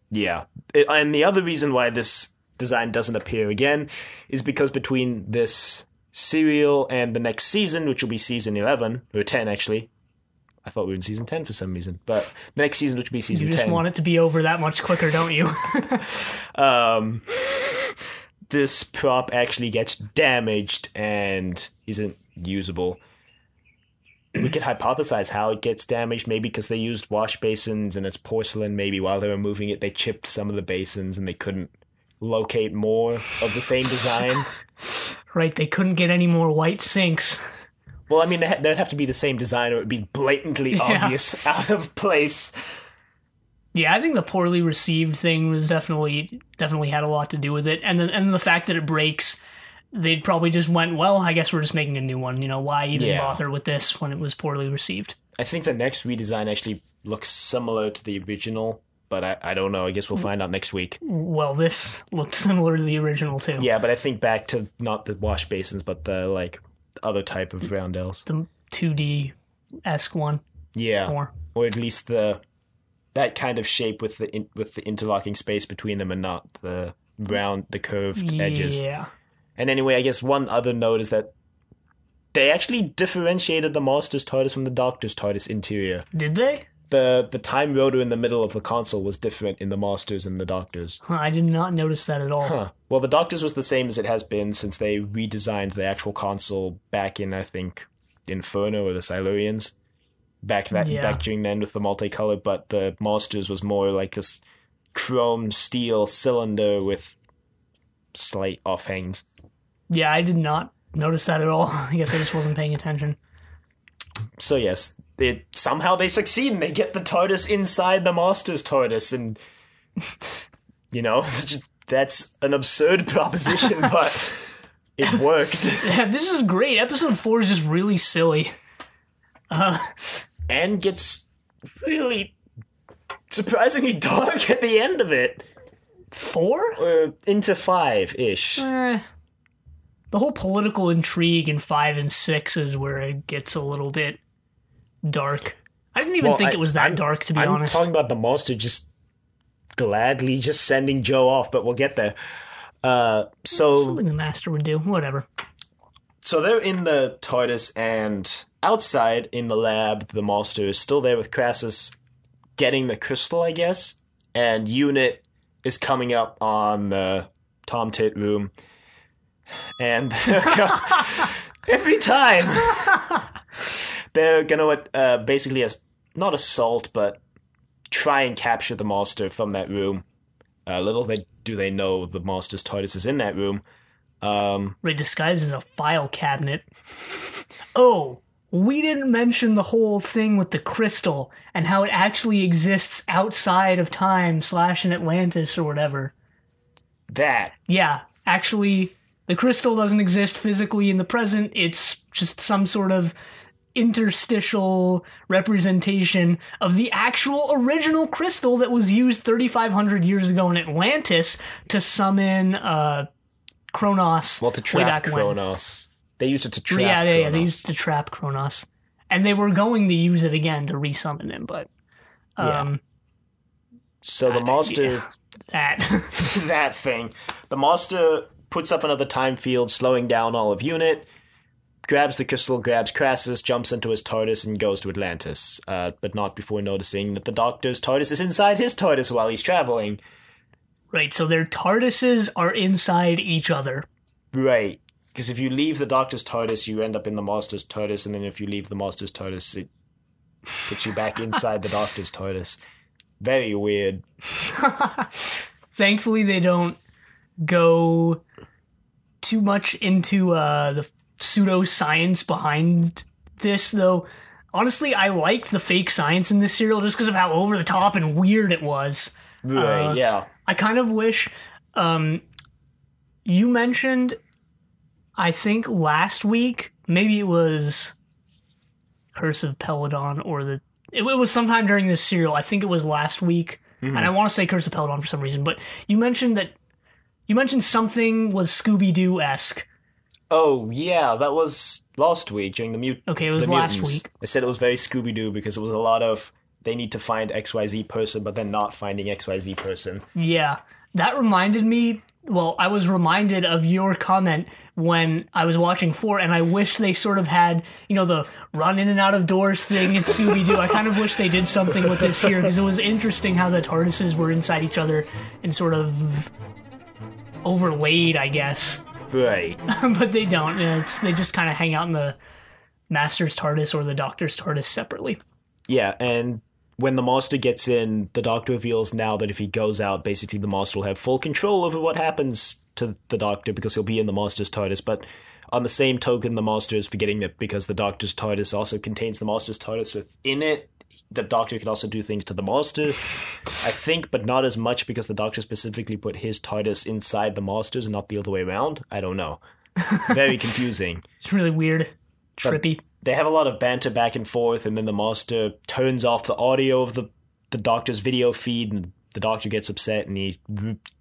yeah. And the other reason why this design doesn't appear again is because between this serial and the next season, which will be season 11, or 10 actually. I thought we were in season 10 for some reason. But the next season, which will be season 10. You just want it to be over that much quicker, don't you? This prop actually gets damaged and isn't usable. We could hypothesize how it gets damaged, maybe because they used wash basins and it's porcelain. Maybe while they were moving it, they chipped some of the basins and they couldn't locate more of the same design. Right, they couldn't get any more white sinks. Well, I mean, they'd have to be the same design or it would be blatantly obvious, out of place. Yeah, I think the poorly received thing was definitely had a lot to do with it. And the fact that it breaks, they'd probably just went, well, I guess we're just making a new one. Why even bother with this when it was poorly received? I think the next redesign actually looks similar to the original, but I don't know. I guess we'll find out next week. Well, this looked similar to the original, too. Yeah, but I think back to not the wash basins, but the, other type of roundels. The 2D-esque one. Yeah. More. Or at least that kind of shape with the interlocking space between them and not the curved edges. Yeah. And anyway, I guess one other note is that they actually differentiated the Master's TARDIS from the Doctor's TARDIS interior. Did they? The time rotor in the middle of the console was different in the Master's and the Doctor's. I did not notice that at all. Huh. Well, the Doctor's was the same as it has been since they redesigned the actual console back in, I think, Inferno or the Silurians. Back during then with the multicolor, but the Master's was more like this chrome steel cylinder with slight offhangs. Yeah, I did not notice that at all. I guess I just wasn't paying attention. So yes, somehow they succeed and they get the TARDIS inside the Master's TARDIS, and that's an absurd proposition, but it worked. Yeah, this is great. Episode 4 is just really silly. And gets really surprisingly dark at the end of it. 4? Into 5-ish. The whole political intrigue in 5 and 6 is where it gets a little bit dark. I didn't even think it was that dark, to be honest. I'm talking about the monster just gladly just sending Joe off, but we'll get there. Something the master would do. Whatever. So they're in the TARDIS, and outside in the lab, the monster is still there with Crassus getting the crystal, I guess. And Unit is coming up on the Tom Tit room. And every time they're going to basically not assault, but try and capture the monster from that room. Little do they know the monster's TARDIS is in that room. Right, disguised as a file cabinet. Oh, we didn't mention the whole thing with the crystal and how it actually exists outside of time / in Atlantis or whatever. That. Yeah, actually, the crystal doesn't exist physically in the present. It's just some sort of interstitial representation of the actual original crystal that was used 3,500 years ago in Atlantis to summon Kronos. Well, to trap Kronos. They used it to trap Kronos. Yeah, they used it to trap Kronos. And they were going to use it again to resummon him, but... So the monster... that thing. The monster puts up another time field, slowing down all of Unit, grabs the crystal, grabs Crassus, jumps into his TARDIS, and goes to Atlantis. But not before noticing that the Doctor's TARDIS is inside his TARDIS while he's traveling. Right, so their TARDISes are inside each other. Right, because if you leave the Doctor's TARDIS, you end up in the Master's TARDIS, and then if you leave the Master's TARDIS, it puts you back inside the Doctor's TARDIS. Very weird. Thankfully, they don't go too much into the pseudoscience behind this, though. Honestly, I liked the fake science in this serial just because of how over the top and weird it was. Right, yeah. I kind of wish... you mentioned, I think last week, maybe it was Curse of Peladon or it was sometime during this serial. I think it was last week. And I want to say Curse of Peladon for some reason, but you mentioned something was Scooby-Doo-esque. Oh, yeah, that was last week during the Okay, it was last week. I said it was very Scooby-Doo because it was a lot of they need to find XYZ person, but then not finding XYZ person. Yeah, that reminded me... Well, I was reminded of your comment when I was watching 4, and I wish they sort of had, the run in and out of doors thing in Scooby-Doo. I kind of wish they did something with this here, because it was interesting how the TARDISes were inside each other and sort of overlaid, I guess. Right. But they don't. They just kind of hang out in the Master's TARDIS or the Doctor's TARDIS separately. Yeah, and when the monster gets in, the Doctor reveals now that if he goes out, basically the monster will have full control over what happens to the Doctor because he'll be in the monster's TARDIS. But on the same token, the monster is forgetting that because the Doctor's TARDIS also contains the monster's TARDIS within it, the Doctor can also do things to the monster, I think, but not as much because the Doctor specifically put his TARDIS inside the monster's and not the other way around. I don't know. Very confusing. It's really weird. Trippy. But they have a lot of banter back and forth, and then the monster turns off the audio of the Doctor's video feed, and the Doctor gets upset, and he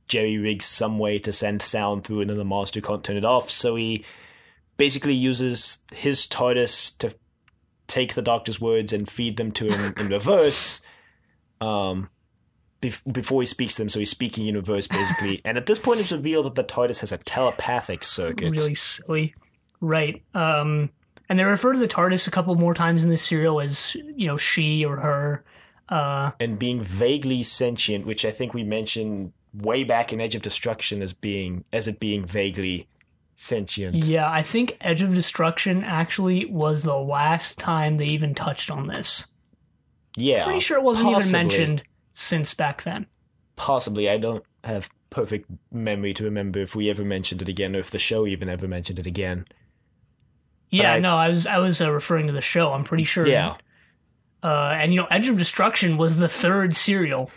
jerry-rigs some way to send sound through, and then the monster can't turn it off, so he basically uses his TARDIS to take the Doctor's words and feed them to him in reverse before he speaks them, so he's speaking in reverse, basically. And at this point, it's revealed that the TARDIS has a telepathic circuit. Really silly. Right. And they refer to the TARDIS a couple more times in this serial as, she or her. And being vaguely sentient, which I think we mentioned way back in Edge of Destruction as it being vaguely sentient. Yeah, I think Edge of Destruction actually was the last time they even touched on this. Yeah. Pretty sure it wasn't even mentioned since back then. Possibly. I don't have perfect memory to remember if we ever mentioned it again or if the show even ever mentioned it again. Yeah, I was referring to the show. I'm pretty sure. Yeah. And Edge of Destruction was the third serial.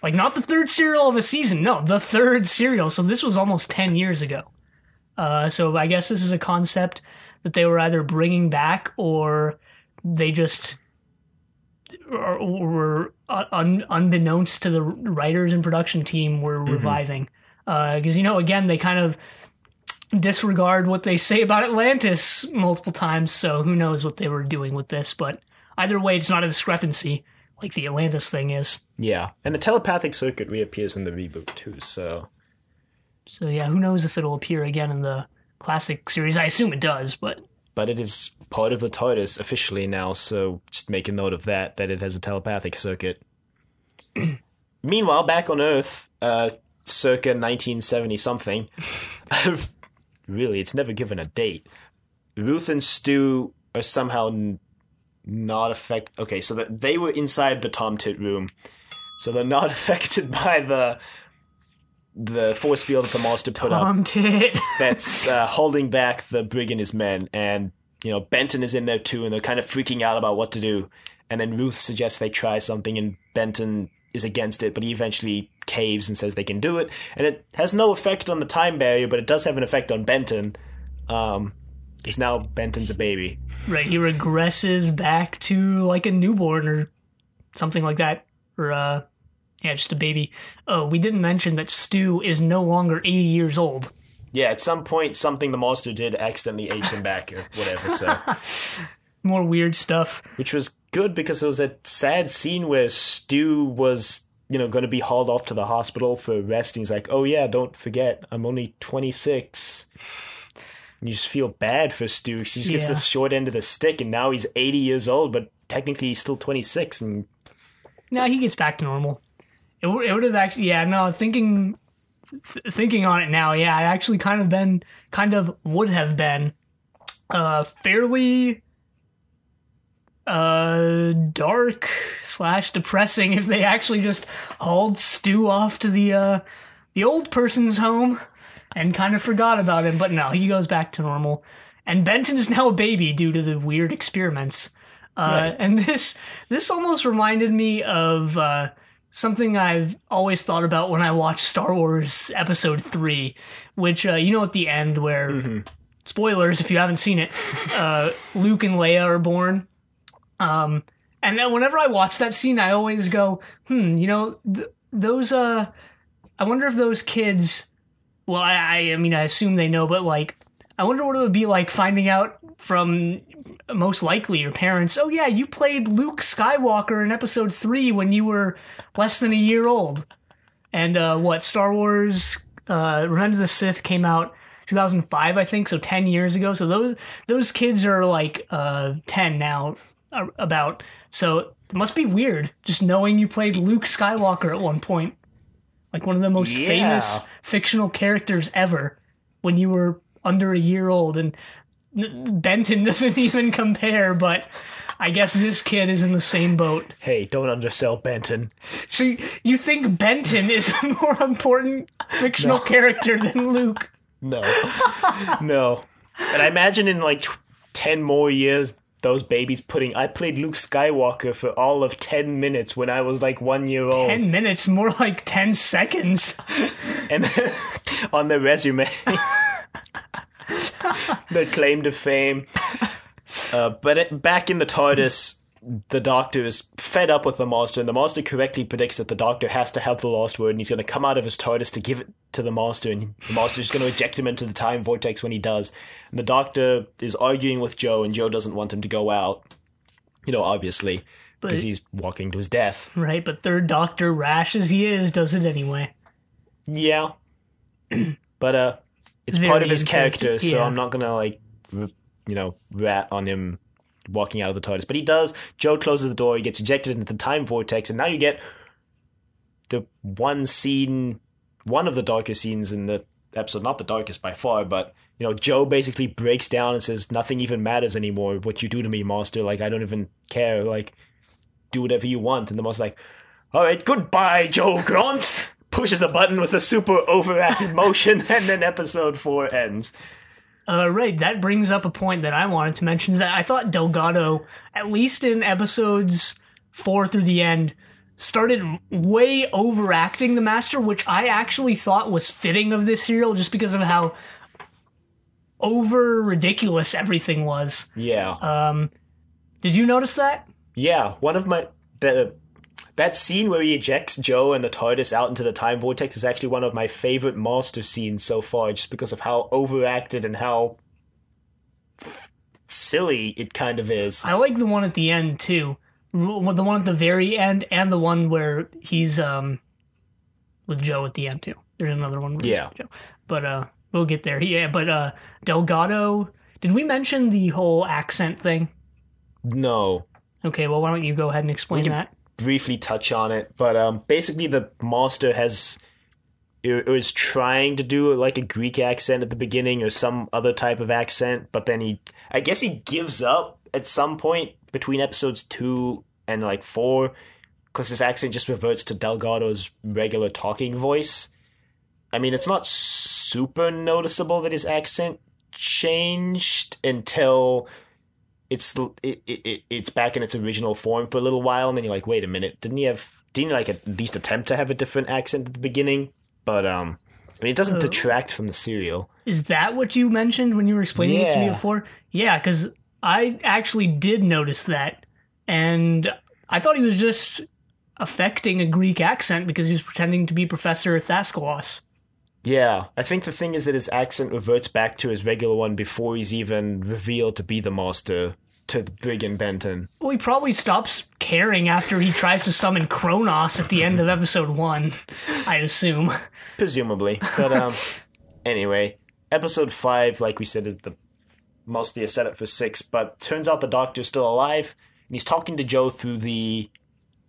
Like, not the third serial of a season. No, the third serial. So this was almost 10 years ago. So I guess this is a concept that they were either bringing back or they just were unbeknownst to the writers and production team were reviving. Because, again, they kind of disregard what they say about Atlantis multiple times, so who knows what they were doing with this, but either way, it's not a discrepancy like the Atlantis thing is. Yeah, and the telepathic circuit reappears in the reboot too, so... So yeah, who knows if it'll appear again in the classic series. I assume it does, but... But it is part of the TARDIS officially now, so just make a note of that it has a telepathic circuit. Meanwhile, back on Earth, circa 1970-something, really, it's never given a date, Ruth and Stu are somehow not affected... Okay, so that they were inside the Tom Tit room, so they're not affected by the force field that the monster put Tom up Tit. that's holding back the Brig and his men. And, Benton is in there too, and they're kind of freaking out about what to do. And then Ruth suggests they try something, and Benton is against it, but he eventually caves and says they can do it. And it has no effect on the time barrier, but it does have an effect on Benton. Because now Benton's a baby. Right, he regresses back to like a newborn or something like that. Or, yeah, just a baby. Oh, we didn't mention that Stu is no longer 80 years old. Yeah, at some point, something the monster did accidentally age him back or whatever, so... More weird stuff. Which was good because it was a sad scene where Stu was, going to be hauled off to the hospital for rest. And he's like, oh yeah, don't forget, I'm only 26. And you just feel bad for Stu because he just gets the short end of the stick, and now he's 80 years old, but technically he's still 26. And no, he gets back to normal. It would have actually, thinking on it now, it actually kind of would have been fairly dark / depressing if they actually just hauled Stu off to the old person's home and kind of forgot about him. But no, he goes back to normal. And Benton is now a baby due to the weird experiments. Right. And this almost reminded me of something I've always thought about when I watched Star Wars Episode 3, which, at the end where, spoilers if you haven't seen it, Luke and Leia are born. And then whenever I watch that scene, I always go, those, I wonder if those kids, well, I mean, I assume they know, but, like, I wonder what it would be like finding out from, most likely, your parents, oh yeah, you played Luke Skywalker in Episode 3 when you were less than a year old. And, Star Wars, Revenge of the Sith came out 2005, I think, so 10 years ago. So those kids are, like, 10 now, about. So it must be weird just knowing you played Luke Skywalker at one point, like one of the most famous fictional characters ever, when you were under a year old. And Benton doesn't even compare, but I guess this kid is in the same boat. Hey, don't undersell Benton. So you think Benton is a more important fictional character than Luke? No. No. And I imagine in like 10 more years, those babies I played Luke Skywalker for all of 10 minutes when I was like 1 year old. 10 minutes? More like 10 seconds. And on their resume, their claim to fame. But back in the TARDIS, the Doctor is fed up with the monster, and the monster correctly predicts that the Doctor has to have the last word, and he's going to come out of his TARDIS to give it to the monster, and the monster is going to eject him into the time vortex when he does. And the Doctor is arguing with Joe, and Joe doesn't want him to go out, obviously, because he's walking to his death. Right, but Third Doctor, rash as he is, does it anyway. Yeah. But it's part of his character, so I'm not going to, rat on him walking out of the TARDIS. But he does. Joe closes the door, he gets ejected into the time vortex, and now you get the one of the darkest scenes in the episode, not the darkest by far, but, Joe basically breaks down and says, nothing even matters anymore, what you do to me, monster, like, I don't even care, like, do whatever you want. And the monster's like, alright, goodbye, Joe Grant! Pushes the button with a super overacted motion, and then episode 4 ends. Right, that brings up a point that I wanted to mention, is that I thought Delgado, at least in episodes 4 through the end, started way overacting the Master, which I actually thought was fitting of this serial, just because of how over ridiculous everything was. Yeah. Did you notice that? Yeah, one of that scene where he ejects Joe and the TARDIS out into the time vortex is actually one of my favorite Master scenes so far, just because of how overacted and how silly it kind of is. I like the one at the end too. The one at the very end, and the one where he's with Joe at the end too. There's another one where he's with Joe. But we'll get there. Yeah, but Delgado, did we mention the whole accent thing? No. Okay, well, why don't you go ahead and explain that? Briefly touch on it, but basically the master was trying to do like a Greek accent at the beginning or some other type of accent, but then I guess he gives up at some point between episodes 2 and like 4 because his accent just reverts to Delgado's regular talking voice. I mean, it's not super noticeable that his accent changed until it's back in its original form for a little while, and then you're like, wait a minute, didn't he like at least attempt to have a different accent at the beginning? But I mean, it doesn't detract from the serial. Is that what you mentioned when you were explaining it to me before? Yeah, because I actually did notice that, and I thought he was just affecting a Greek accent because he was pretending to be Professor Thascalos. Yeah, I think the thing is that his accent reverts back to his regular one before he's even revealed to be the master to Brigand Benton. Well, he probably stops caring after he tries to summon Kronos at the end of episode 1, I'd assume. Presumably. But anyway, episode 5, like we said, is mostly a setup for 6, but turns out the Doctor's still alive, and he's talking to Joe through the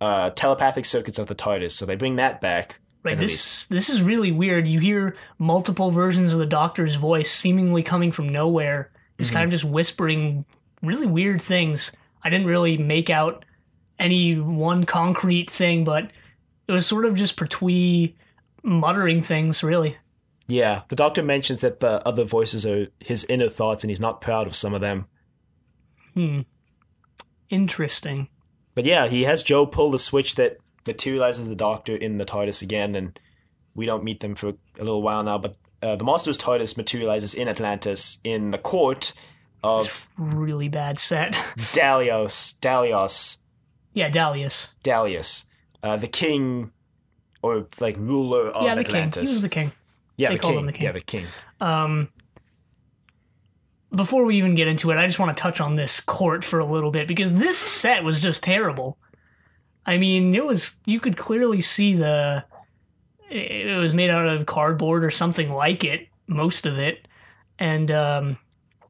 telepathic circuits of the TARDIS, so they bring that back. Right, this is really weird. You hear multiple versions of the Doctor's voice seemingly coming from nowhere. He's kind of just whispering really weird things. I didn't really make out any one concrete thing, but it was sort of just Pertwee muttering things, really. Yeah, the Doctor mentions that the other voices are his inner thoughts, and he's not proud of some of them. Interesting. But yeah, he has Joe pull the switch that materializes the Doctor in the TARDIS again, and we don't meet them for a little while now, but the Master's TARDIS materializes in Atlantis in the court of... really bad set. Dalios. Yeah, Dalius. Dalius. The king, or like ruler of Atlantis. Yeah, the king. He was the king. Yeah, they called him the king. Yeah, the king. Before we even get into it, I just want to touch on this court for a little bit, because this set was just terrible. I mean, you could clearly see it was made out of cardboard or something like it, most of it. And, Those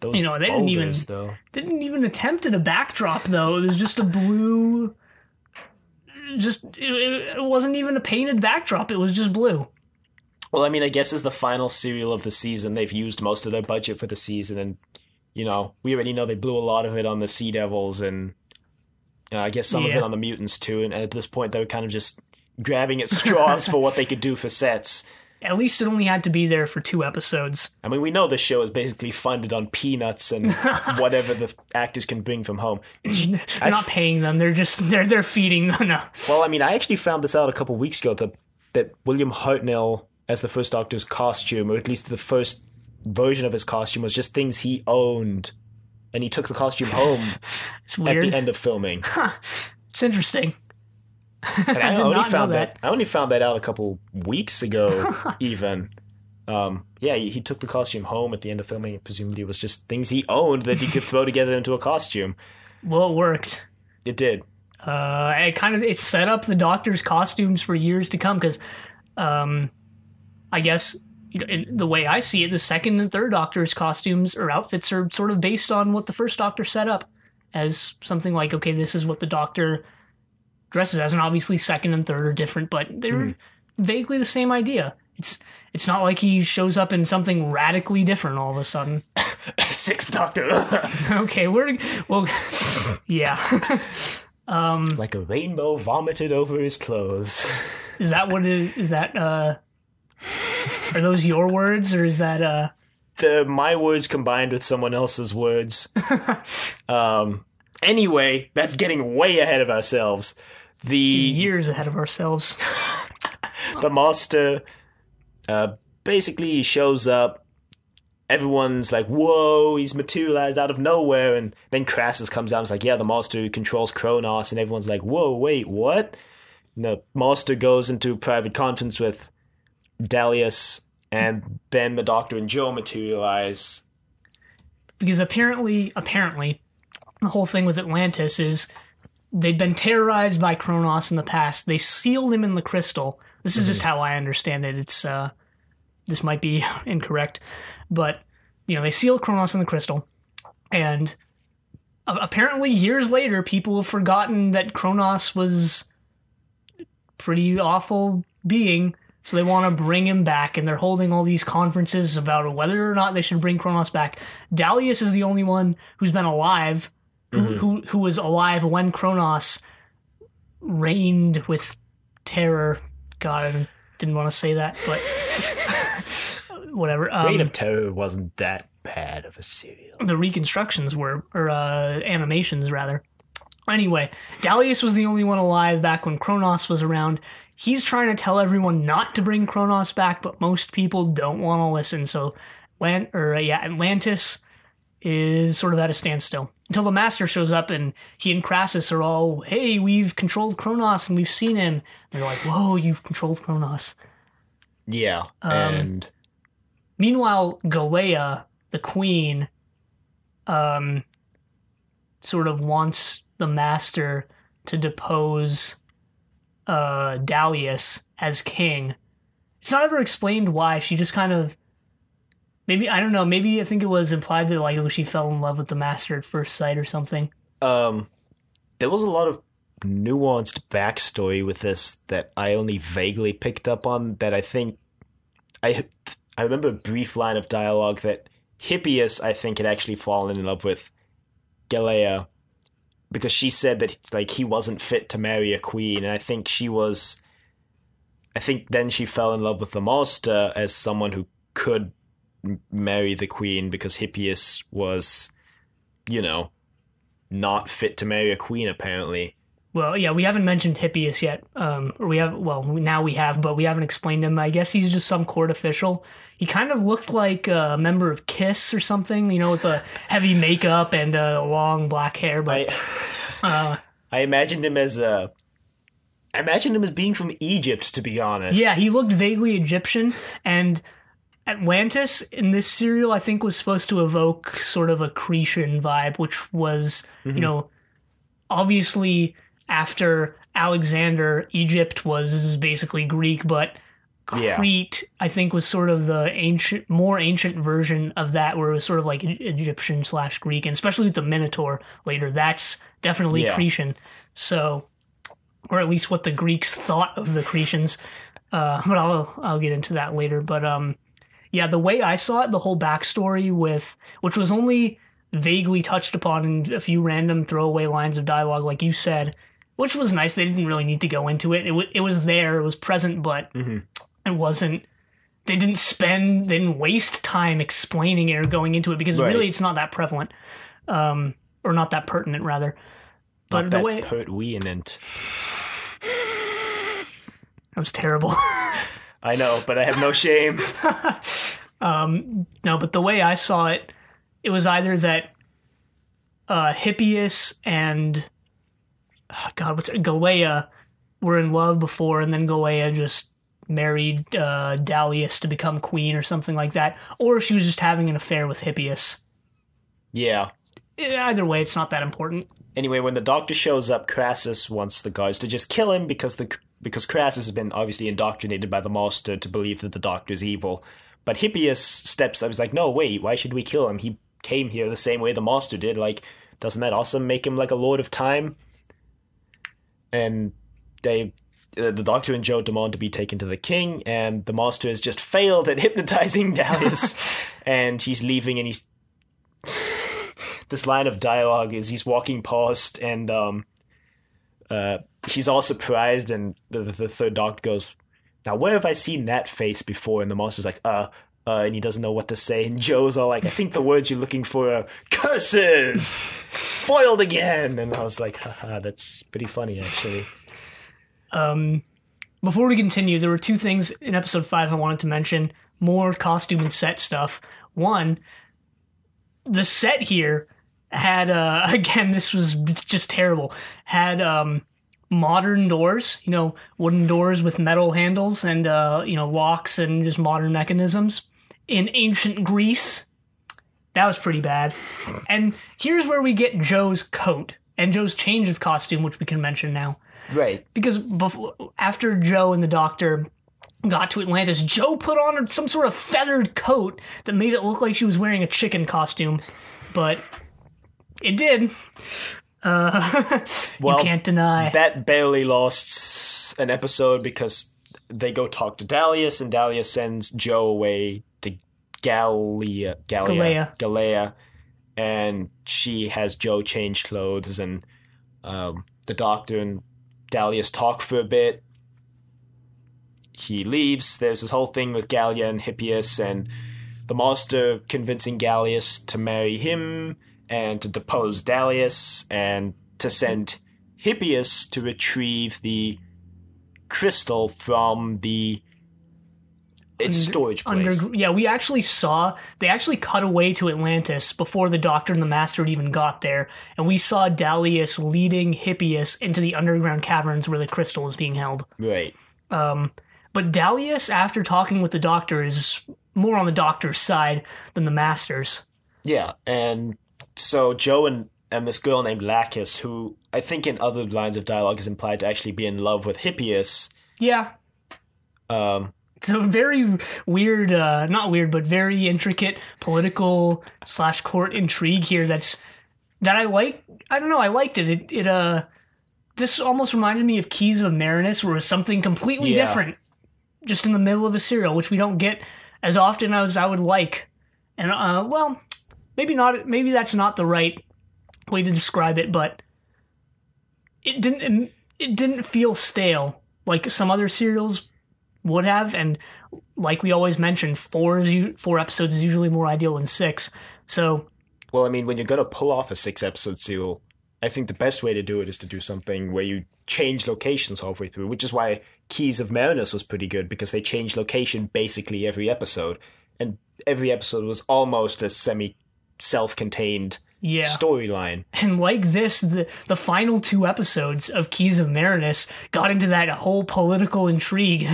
they boulders, didn't even attempt at a backdrop, though. It was just a blue, it wasn't even a painted backdrop. It was just blue. Well, I mean, I guess as the final serial of the season, they've used most of their budget for the season, and, we already know they blew a lot of it on the Sea Devils, and I guess some of it on the mutants too, and at this point they were kind of just grabbing at straws for what they could do for sets. At least it only had to be there for 2 episodes. I mean, we know the show is basically funded on peanuts and whatever the actors can bring from home. They're not paying them, they're feeding them. No. Well, I mean, I actually found this out a couple weeks ago, that William Hartnell, as the first Doctor's costume, or at least the first version of his costume, was just things he owned. And he took the costume home It's weird. at the end of filming. It's interesting. And I only found that out a couple weeks ago, even. He took the costume home at the end of filming. Presumably it was just things he owned that he could throw together into a costume. Well, it worked. It did. It set up the Doctor's costumes for years to come, because I guess... the way I see it, the second and third Doctor's costumes or outfits are sort of based on what the first Doctor set up as something like, okay, this is what the Doctor dresses as, and obviously second and third are different, but they're vaguely the same idea. It's not like he shows up in something radically different all of a sudden. Sixth Doctor. Okay, yeah. Like a rainbow vomited over his clothes. Is that what it is? Is that, are those your words, or is that, They're my words combined with someone else's words. Anyway, that's getting way ahead of ourselves. Years ahead of ourselves. The Master basically shows up. Everyone's like, whoa, he's materialized out of nowhere. And then Crassus comes out and is like, yeah, the Master controls Kronos. And everyone's like, whoa, wait, what? And the Master goes into private conference with Dalius, and then the Doctor and Joe materialize. because apparently, the whole thing with Atlantis is they'd been terrorized by Kronos in the past. They sealed him in the crystal. This is just how I understand it. It's this might be incorrect, but they sealed Kronos in the crystal, and apparently years later, people have forgotten that Kronos was a pretty awful being. So they want to bring him back, and they're holding all these conferences about whether or not they should bring Kronos back. Dalius is the only one who's been alive, who was alive when Kronos reigned with terror. God, I didn't want to say that, but whatever. Reign of Terror wasn't that bad of a serial. The reconstructions were, or animations rather. Anyway, Dalius was the only one alive back when Kronos was around. He's trying to tell everyone not to bring Kronos back, but most people don't want to listen. So, Atlantis is sort of at a standstill until the Master shows up, and he and Crassus are all, "Hey, we've controlled Kronos and we've seen him." They're like, "Whoa, you've controlled Kronos." Yeah, and meanwhile, Galea, the queen, sort of wants the Master to depose Dalius as king. It's not ever explained why. She just kind of, maybe, I don't know, maybe I think it was implied that she fell in love with the Master at first sight or something. There was a lot of nuanced backstory with this that I only vaguely picked up on, that I think I remember a brief line of dialogue that Hippias, I think, had actually fallen in love with Galea, because she said that he wasn't fit to marry a queen, and I think then she fell in love with the Master as someone who could marry the queen, because Hippias was, not fit to marry a queen, apparently. Well, yeah, we haven't mentioned Hippias yet. Now we have, but we haven't explained him. I guess he's just some court official. He kind of looked like a member of Kiss or something, with a heavy makeup and long black hair. But I imagined him as being from Egypt, to be honest. Yeah, he looked vaguely Egyptian, and Atlantis in this serial, I think, was supposed to evoke sort of a Cretan vibe, which was, obviously after Alexander, Egypt was basically Greek, but Crete, I think, was sort of the more ancient version of that, where it was sort of like Egyptian/Greek, and especially with the Minotaur later, that's definitely Cretan. So, or at least what the Greeks thought of the Cretans. But I'll get into that later. But the way I saw it, the whole backstory which was only vaguely touched upon in a few random throwaway lines of dialogue, like you said, which was nice. They didn't really need to go into it. It was there, it was present, but it wasn't. They didn't waste time explaining it or going into it, because really it's not that prevalent, or not that pertinent, rather. But not that pertinent. That was terrible. I know, but I have no shame. No, but the way I saw it, it was either that Hippias and Galea were in love before, and then Galea just married Dalius to become queen or something like that, or she was just having an affair with Hippias. Yeah. Either way, it's not that important. Anyway, when the Doctor shows up, Crassus wants the guards to just kill him because Crassus has been obviously indoctrinated by the Master to believe that the Doctor's evil. But Hippias steps up. He's like, "No, wait, why should we kill him? He came here the same way the Master did. Doesn't that also make him like a Lord of Time?" And the Doctor and Jo demand to be taken to the King, and the Master has just failed at hypnotizing Dalius, and he's leaving, and he's... This line of dialogue is he's walking past, and he's all surprised, and the third Doctor goes, "Now, where have I seen that face before?" And the Master's like, and he doesn't know what to say, and Joe's all like, "I think the words you're looking for are curses! Foiled again!" And I was like, haha, that's pretty funny, actually. Before we continue, there were two things in episode 5 I wanted to mention. More costume and set stuff. One, the set here had, again, this was just terrible, had modern doors, wooden doors with metal handles and, locks and just modern mechanisms. In ancient Greece, That was pretty bad. And here's where we get Joe's coat and Joe's change of costume, which we can mention now. Right. Because after Joe and the Doctor got to Atlantis, Joe put on some sort of feathered coat that made it look like she was wearing a chicken costume. But it did. You can't deny. That barely lost an episode because they go talk to Dalius, and Dalius sends Joe away to Galea, and she has Joe change clothes, and the Doctor and Dalius talk for a bit. He leaves. There's this whole thing with Gallia and Hippias, and the Master convincing Gallius to marry him and to depose Dalius and to send Hippias to retrieve the crystal from its storage place. We actually saw, they actually cut away to Atlantis before the Doctor and the Master even got there, and we saw Dalius leading Hippias into the underground caverns where the crystal is being held. Right. But Dalius, after talking with the Doctor, is more on the Doctor's side than the Master's. Yeah, and so Joe and this girl named Lacus, who I think in other lines of dialogue is implied to actually be in love with Hippias. Yeah. It's a very weird, not weird, but very intricate political / court intrigue here that I like. I don't know, I liked it. This almost reminded me of Keys of Marinus, where it was something completely different, just in the middle of a serial, which we don't get as often as I would like. And, well, maybe not. Maybe that's not the right way to describe it, but it didn't feel stale like some other serials would have, and like we always mention, 4 episodes is usually more ideal than 6. So, well, I mean, when you're gonna pull off a 6-episode serial, I think the best way to do it is to do something where you change locations halfway through, which is why Keys of Marinus was pretty good, because they changed location basically every episode, and every episode was almost a self-contained storyline. And like this, the final 2 episodes of Keys of Marinus got into that whole political intrigue.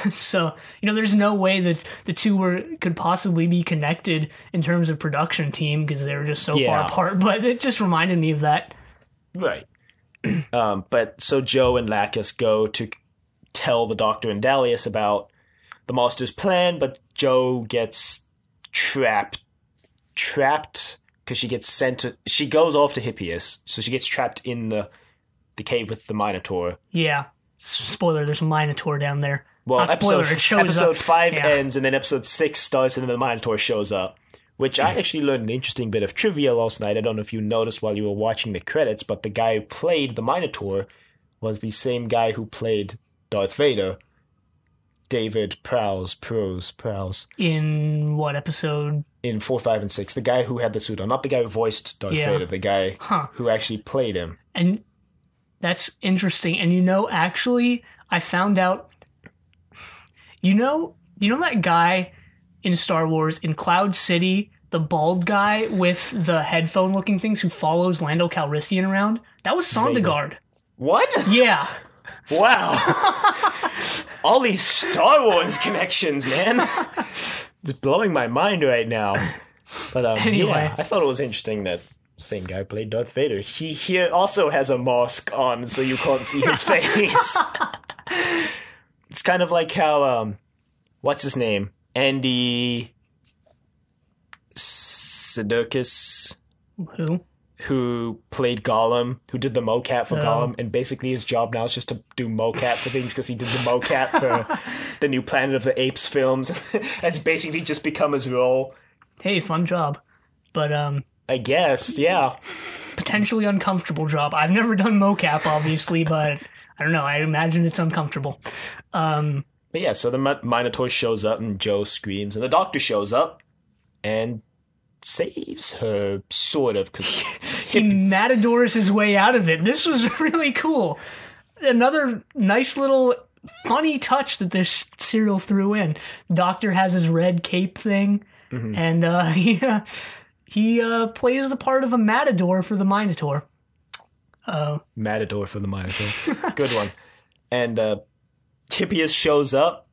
So, there's no way that the two could possibly be connected in terms of production team, because they were just so far apart, but it just reminded me of that. Right. But so Joe and Lacus go to tell the Doctor and Dalius about the Master's plan, but Joe gets trapped because she gets she goes off to Hippias, so she gets trapped in the cave with the Minotaur. Yeah. Spoiler, there's a Minotaur down there. Well, not spoiler, it shows episode up. 5 ends, and then episode 6 starts, and then the Minotaur shows up. Which I actually learned an interesting bit of trivia last night. I don't know if you noticed while you were watching the credits, but the guy who played the Minotaur was the same guy who played Darth Vader. David Prowse. In what episode? In 4, 5, and 6. The guy who had the suit on. Not the guy who voiced Darth Vader. The guy who actually played him. And that's interesting. And actually, I found out... You know that guy in Star Wars, in Cloud City, the bald guy with the headphone-looking things who follows Lando Calrissian around? That was Sondegard. What? Yeah. Wow. All these Star Wars connections, man. It's blowing my mind right now. But anyway. I thought it was interesting that same guy played Darth Vader. He also has a mask on, so you can't see his face. It's kind of like how, what's his name? Andy Serkis. Who played Gollum, who did the mocap for Gollum, and basically his job now is just to do mocap for things because he did the mocap for the new Planet of the Apes films. That's basically just become his role. Hey, fun job. But, I guess, yeah. Potentially uncomfortable job. I've never done mocap, obviously, but I don't know. I imagine it's uncomfortable. But yeah, so the Minotaur shows up and Joe screams, and the Doctor shows up and saves her, sort of, because he Matadors his way out of it. This was really cool. Another nice little funny touch that this serial threw in. Doctor has his red cape thing, and he plays the part of a Matador for the Minotaur. Matador for the Minotaur. Good one. And Hippias shows up,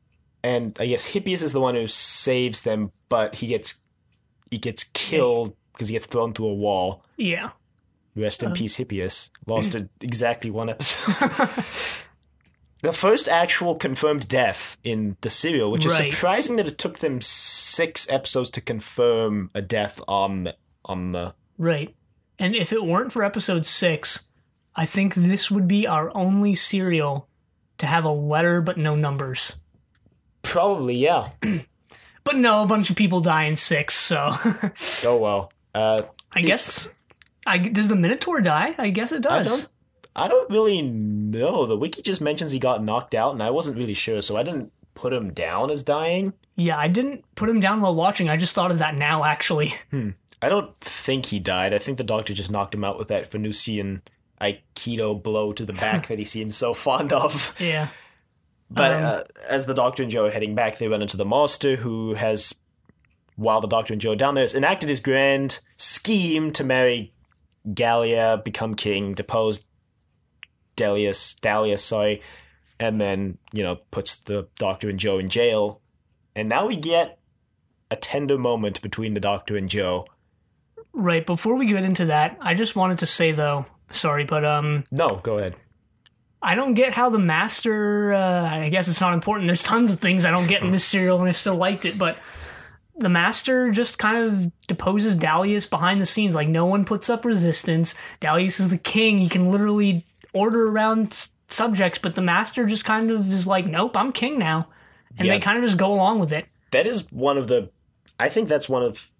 and I guess Hippias is the one who saves them, but he gets he gets killed because he gets thrown through a wall. Yeah. Rest in peace, Hippias. Lost exactly one episode. The first actual confirmed death in the serial, which is surprising that it took them 6 episodes to confirm a death on the... Right. And if it weren't for episode 6, I think this would be our only serial to have a letter but no numbers. Probably, yeah. But no, a bunch of people die in 6, so... Oh, well. I guess... does the Minotaur die? I guess it does. I don't really know. The wiki just mentions he got knocked out, and I wasn't really sure, so I didn't put him down as dying. Yeah, I didn't put him down while watching. I just thought of that now, actually. I don't think he died. I think the doctor just knocked him out with that Venusian Aikido blow to the back that he seems so fond of. Yeah. But as the Doctor and Joe are heading back, they run into the Master, who has, while the Doctor and Joe are down there, has enacted his grand scheme to marry Gallia, become king, depose Delia, and then, puts the Doctor and Joe in jail. And now we get a tender moment between the Doctor and Joe. Right, before we get into that, I just wanted to say, though, sorry, but... No, go ahead. I don't get how the Master, I guess it's not important. There's tons of things I don't get in this serial, and I still liked it, but the Master just kind of deposes Dalius behind the scenes. Like, no one puts up resistance. Dalius is the king. He can literally order around subjects, but the Master just kind of is like, nope, I'm king now. And they kind of just go along with it. That is I think that's one of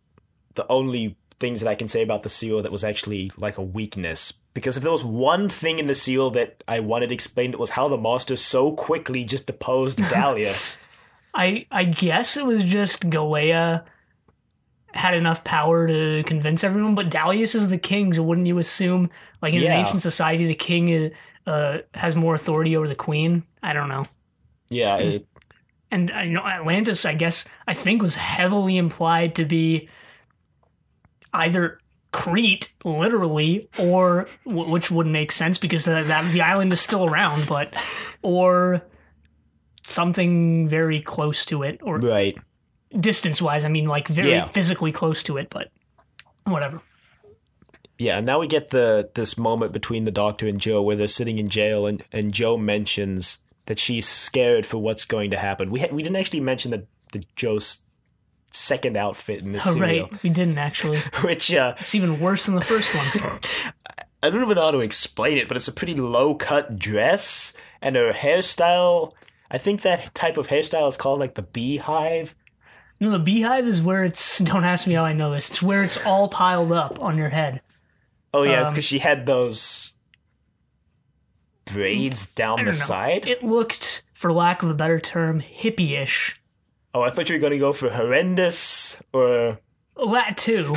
the only things that I can say about the serial that was actually like a weakness. Because if there was one thing in the serial that I wanted explained, it was how the Master so quickly just deposed Dalius. I guess it was just Galea had enough power to convince everyone, but Dalius is the king, so wouldn't you assume, like in an ancient society, the king has more authority over the queen? I don't know. Yeah. And Atlantis, I think was heavily implied to be either Crete, literally, or which wouldn't make sense because the island is still around, or something very close to it, or right. Distance-wise, like very physically close to it, but whatever. Yeah, now we get this moment between the Doctor and Joe where they're sitting in jail, and Joe mentions that she's scared for what's going to happen. We didn't actually mention the Joe's second outfit in this serial. Right, we didn't actually. Which it's even worse than the first one. I don't even know how to explain it, but it's a pretty low-cut dress, and her hairstyle, I think that type of hairstyle is called like the beehive. No, the beehive is where it's, don't ask me how I know this, it's where it's all piled up on your head. Oh yeah, because she had those braids down the side? It looked, for lack of a better term, hippie-ish. Oh, I thought you were going to go for horrendous, or... Well, that too.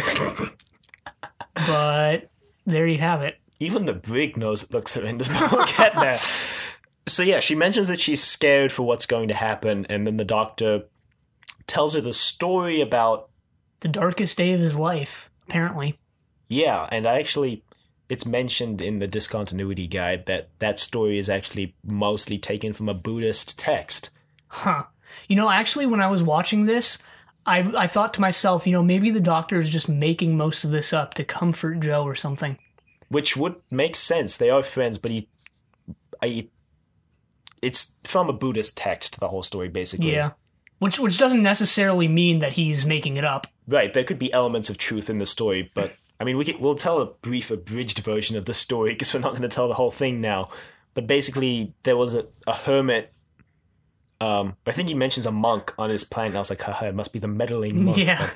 But there you have it. Even the brig knows it looks horrendous, but we'll get there. So yeah, she mentions that she's scared for what's going to happen, and then the Doctor tells her the story about... the darkest day of his life, apparently. Yeah, and it's mentioned in the discontinuity guide that story is actually mostly taken from a Buddhist text. Huh. Actually, when I was watching this, I thought to myself, maybe the Doctor is just making most of this up to comfort Joe or something. Which would make sense. They are friends, but it's from a Buddhist text, the whole story, basically. Yeah. Which doesn't necessarily mean that he's making it up. Right, there could be elements of truth in the story, but... we'll tell a brief abridged version of the story because we're not going to tell the whole thing now. But basically, there was a hermit. I think he mentions a monk on his planet. And I was like, haha, it must be the meddling monk. Yeah.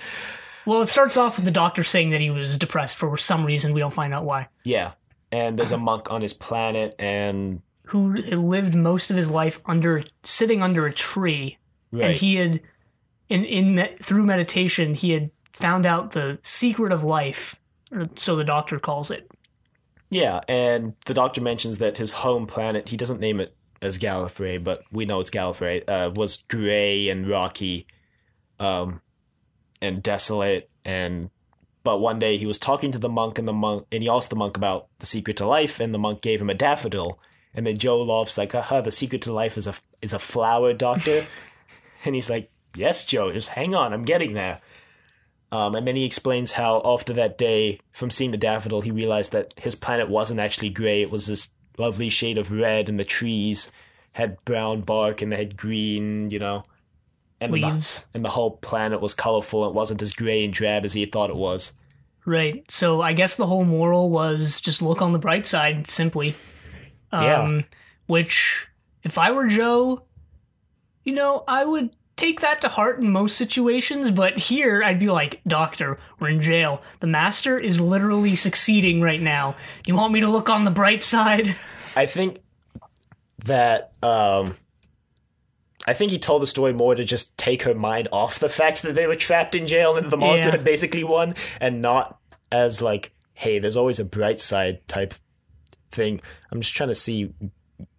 Well, it starts off with the Doctor saying that he was depressed for some reason. We don't find out why. Yeah. And there's a monk on his planet and... who lived most of his life sitting under a tree. Right. And he had, through meditation, he had found out the secret of life. So the Doctor calls it. Yeah, and the Doctor mentions that his home planet, he doesn't name it as Gallifrey, but we know it's Gallifrey, was grey and rocky and desolate. But one day he was talking to the monk, and he asked the monk about the secret to life, and the monk gave him a daffodil. And then Joe laughs like, haha, the secret to life is a flower, Doctor. And he's like, yes, Joe, just hang on, I'm getting there. And then he explains how after that day, from seeing the daffodil, he realized that his planet wasn't actually grey. It was this lovely shade of red, and the trees had brown bark and they had green, and Leaves. And the whole planet was colorful. It wasn't as grey and drab as he had thought it was. Right. So I guess the whole moral was just look on the bright side, simply. Yeah. Which, if I were Joe, I would take that to heart in most situations, but here I'd be like, Doctor, we're in jail. The Master is literally succeeding right now. Do you want me to look on the bright side? I think that, I think he told the story more to just take her mind off the fact that they were trapped in jail and the monster had basically won, and not as like, hey, there's always a bright side type thing. I'm just trying to see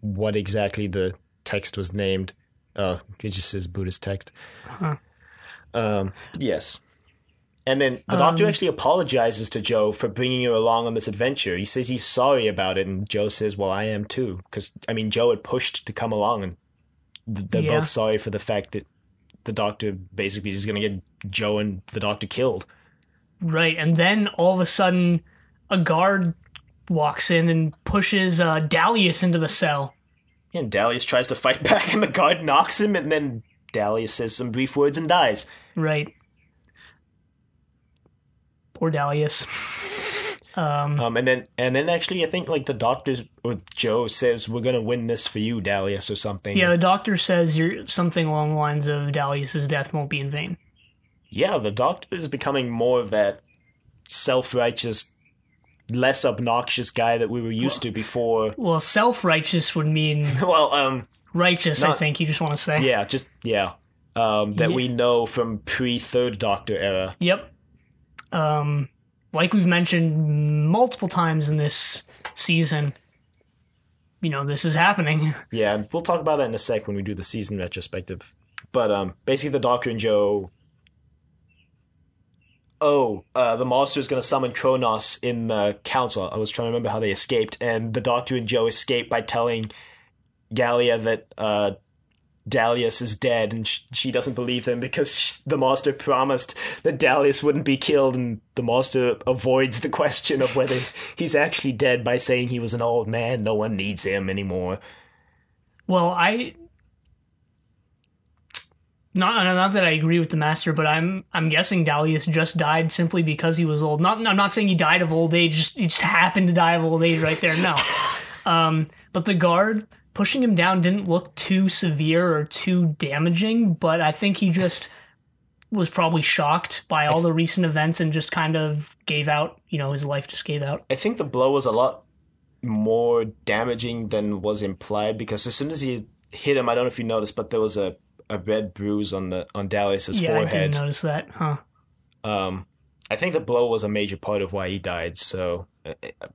what exactly the text was named. Oh, it just says Buddhist text. Huh. Yes. And then the doctor actually apologizes to Joe for bringing her along on this adventure. He says he's sorry about it, and Joe says, well, I am too. Because, Joe had pushed to come along, and they're both sorry for the fact that the doctor basically is going to get Joe and the doctor killed. Right, and then all of a sudden, a guard walks in and pushes Dalius into the cell. And Dalius tries to fight back, and the guard knocks him, and then Dalius says some brief words and dies. Right. Poor Dalius. And then actually, I think like the doctor or Joe says, "We're gonna win this for you, Dalius," or something. Yeah, the doctor says something along the lines of Dalius's death won't be in vain. Yeah, the doctor is becoming more of that self-righteous, less obnoxious guy that we were used to before. Well, self-righteous would mean righteous. I think you just want to say. Yeah, that we know from pre-Third Doctor era. Yep. Like we've mentioned multiple times in this season, this is happening. Yeah, and we'll talk about that in a sec when we do the season retrospective. But basically, the Doctor and Joe. The monster is going to summon Kronos in the council. I was trying to remember how they escaped, and the Doctor and Joe escape by telling Gallia that Dalius is dead, and she doesn't believe them because the monster promised that Dalius wouldn't be killed, and the monster avoids the question of whether he's actually dead by saying he was an old man. No one needs him anymore. Well, Not that I agree with the Master, but I'm guessing Dalius just died simply because he was old. I'm not saying he died of old age. He just happened to die of old age right there. No. But the guard pushing him down didn't look too severe or too damaging, but I think he just was probably shocked by all the recent events and just kind of gave out. His life just gave out. I think the blow was a lot more damaging than was implied, because as soon as he hit him, I don't know if you noticed, but there was a red bruise on Dalius's forehead. Yeah, I didn't notice that, huh? I think the blow was a major part of why he died, so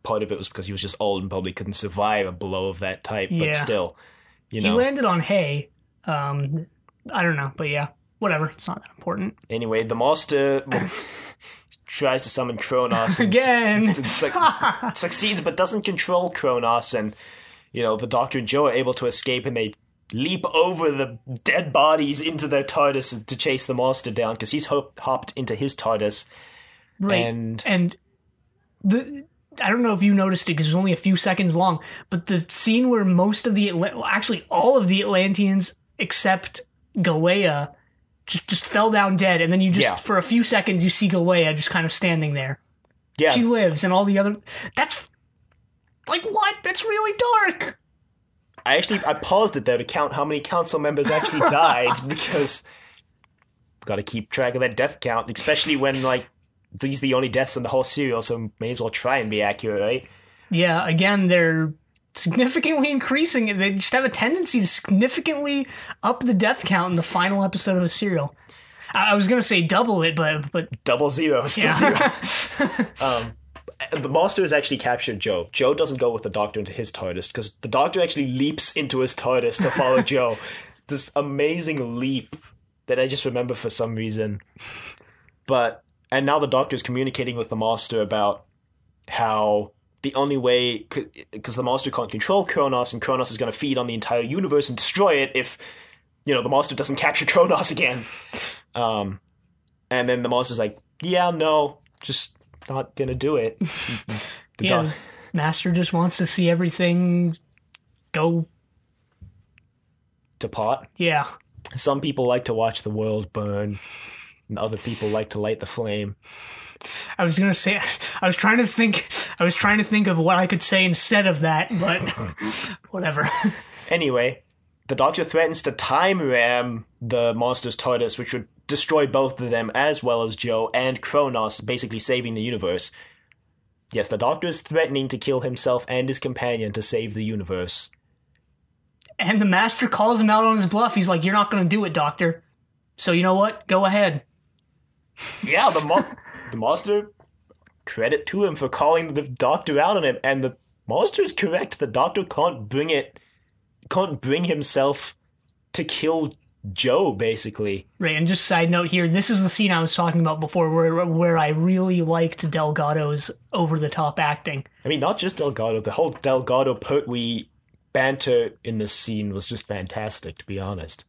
part of it was because he was just old and probably couldn't survive a blow of that type, but still, He landed on hay. I don't know, but yeah, whatever, it's not that important. Anyway, the monster tries to summon Kronos. Again! Succeeds, but doesn't control Kronos, and, the Doctor and Joe are able to escape, and they leap over the dead bodies into their TARDIS to chase the monster down, because he's hopped into his TARDIS. Right, and I don't know if you noticed it because it was only a few seconds long, but the scene where most of actually all of the Atlanteans except Galea just fell down dead, and then you just, for a few seconds, you see Galea just kind of standing there. Yeah. She lives, and all the other... That's... Like, what? That's really dark! I paused it there to count how many council members actually died, because we've got to keep track of that death count, especially when, these are the only deaths in the whole serial, so may as well try and be accurate, right? Yeah, again, they're significantly increasing it. They just have a tendency to significantly up the death count in the final episode of a serial. I was going to say double it, but... Double zero, still zero. The monster has actually captured Joe. Joe doesn't go with the Doctor into his TARDIS, because the Doctor actually leaps into his TARDIS to follow Joe. This amazing leap that I just remember for some reason. And now the Doctor is communicating with the monster about how the only way, because the monster can't control Kronos, and Kronos is going to feed on the entire universe and destroy it if, the monster doesn't capture Kronos again. And then the monster's like, yeah, no, just not gonna do it. Master just wants to see everything go to pot. Yeah. Some people like to watch the world burn, and other people like to light the flame. I was trying to think of what I could say instead of that, but whatever. Anyway, the Doctor threatens to time ram the monster's TARDIS, which would destroy both of them, as well as Joe and Kronos, basically saving the universe. Yes, the Doctor is threatening to kill himself and his companion to save the universe. And the Master calls him out on his bluff. He's like, "You're not going to do it, Doctor. So you know what? Go ahead." Yeah, the Master, credit to him for calling the Doctor out on him, and the Master is correct. The Doctor can't bring himself to kill Joe, basically. Right, and just side note here, this is the scene I was talking about before where I really liked Delgado's over-the-top acting. I mean, not just Delgado, the whole Delgado-Pertwee banter in this scene was just fantastic, to be honest.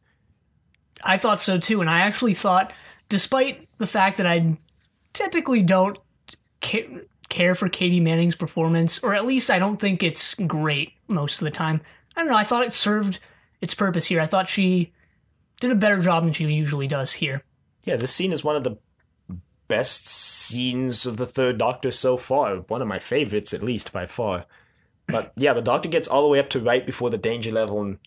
I thought so too, and I actually thought, despite the fact that I typically don't care for Katie Manning's performance, or at least I don't think it's great most of the time, I don't know, I thought it served its purpose here. I thought she did a better job than she usually does here. Yeah, this scene is one of the best scenes of the Third Doctor so far. One of my favorites, at least, by far. But yeah, the Doctor gets all the way up to right before the danger level, and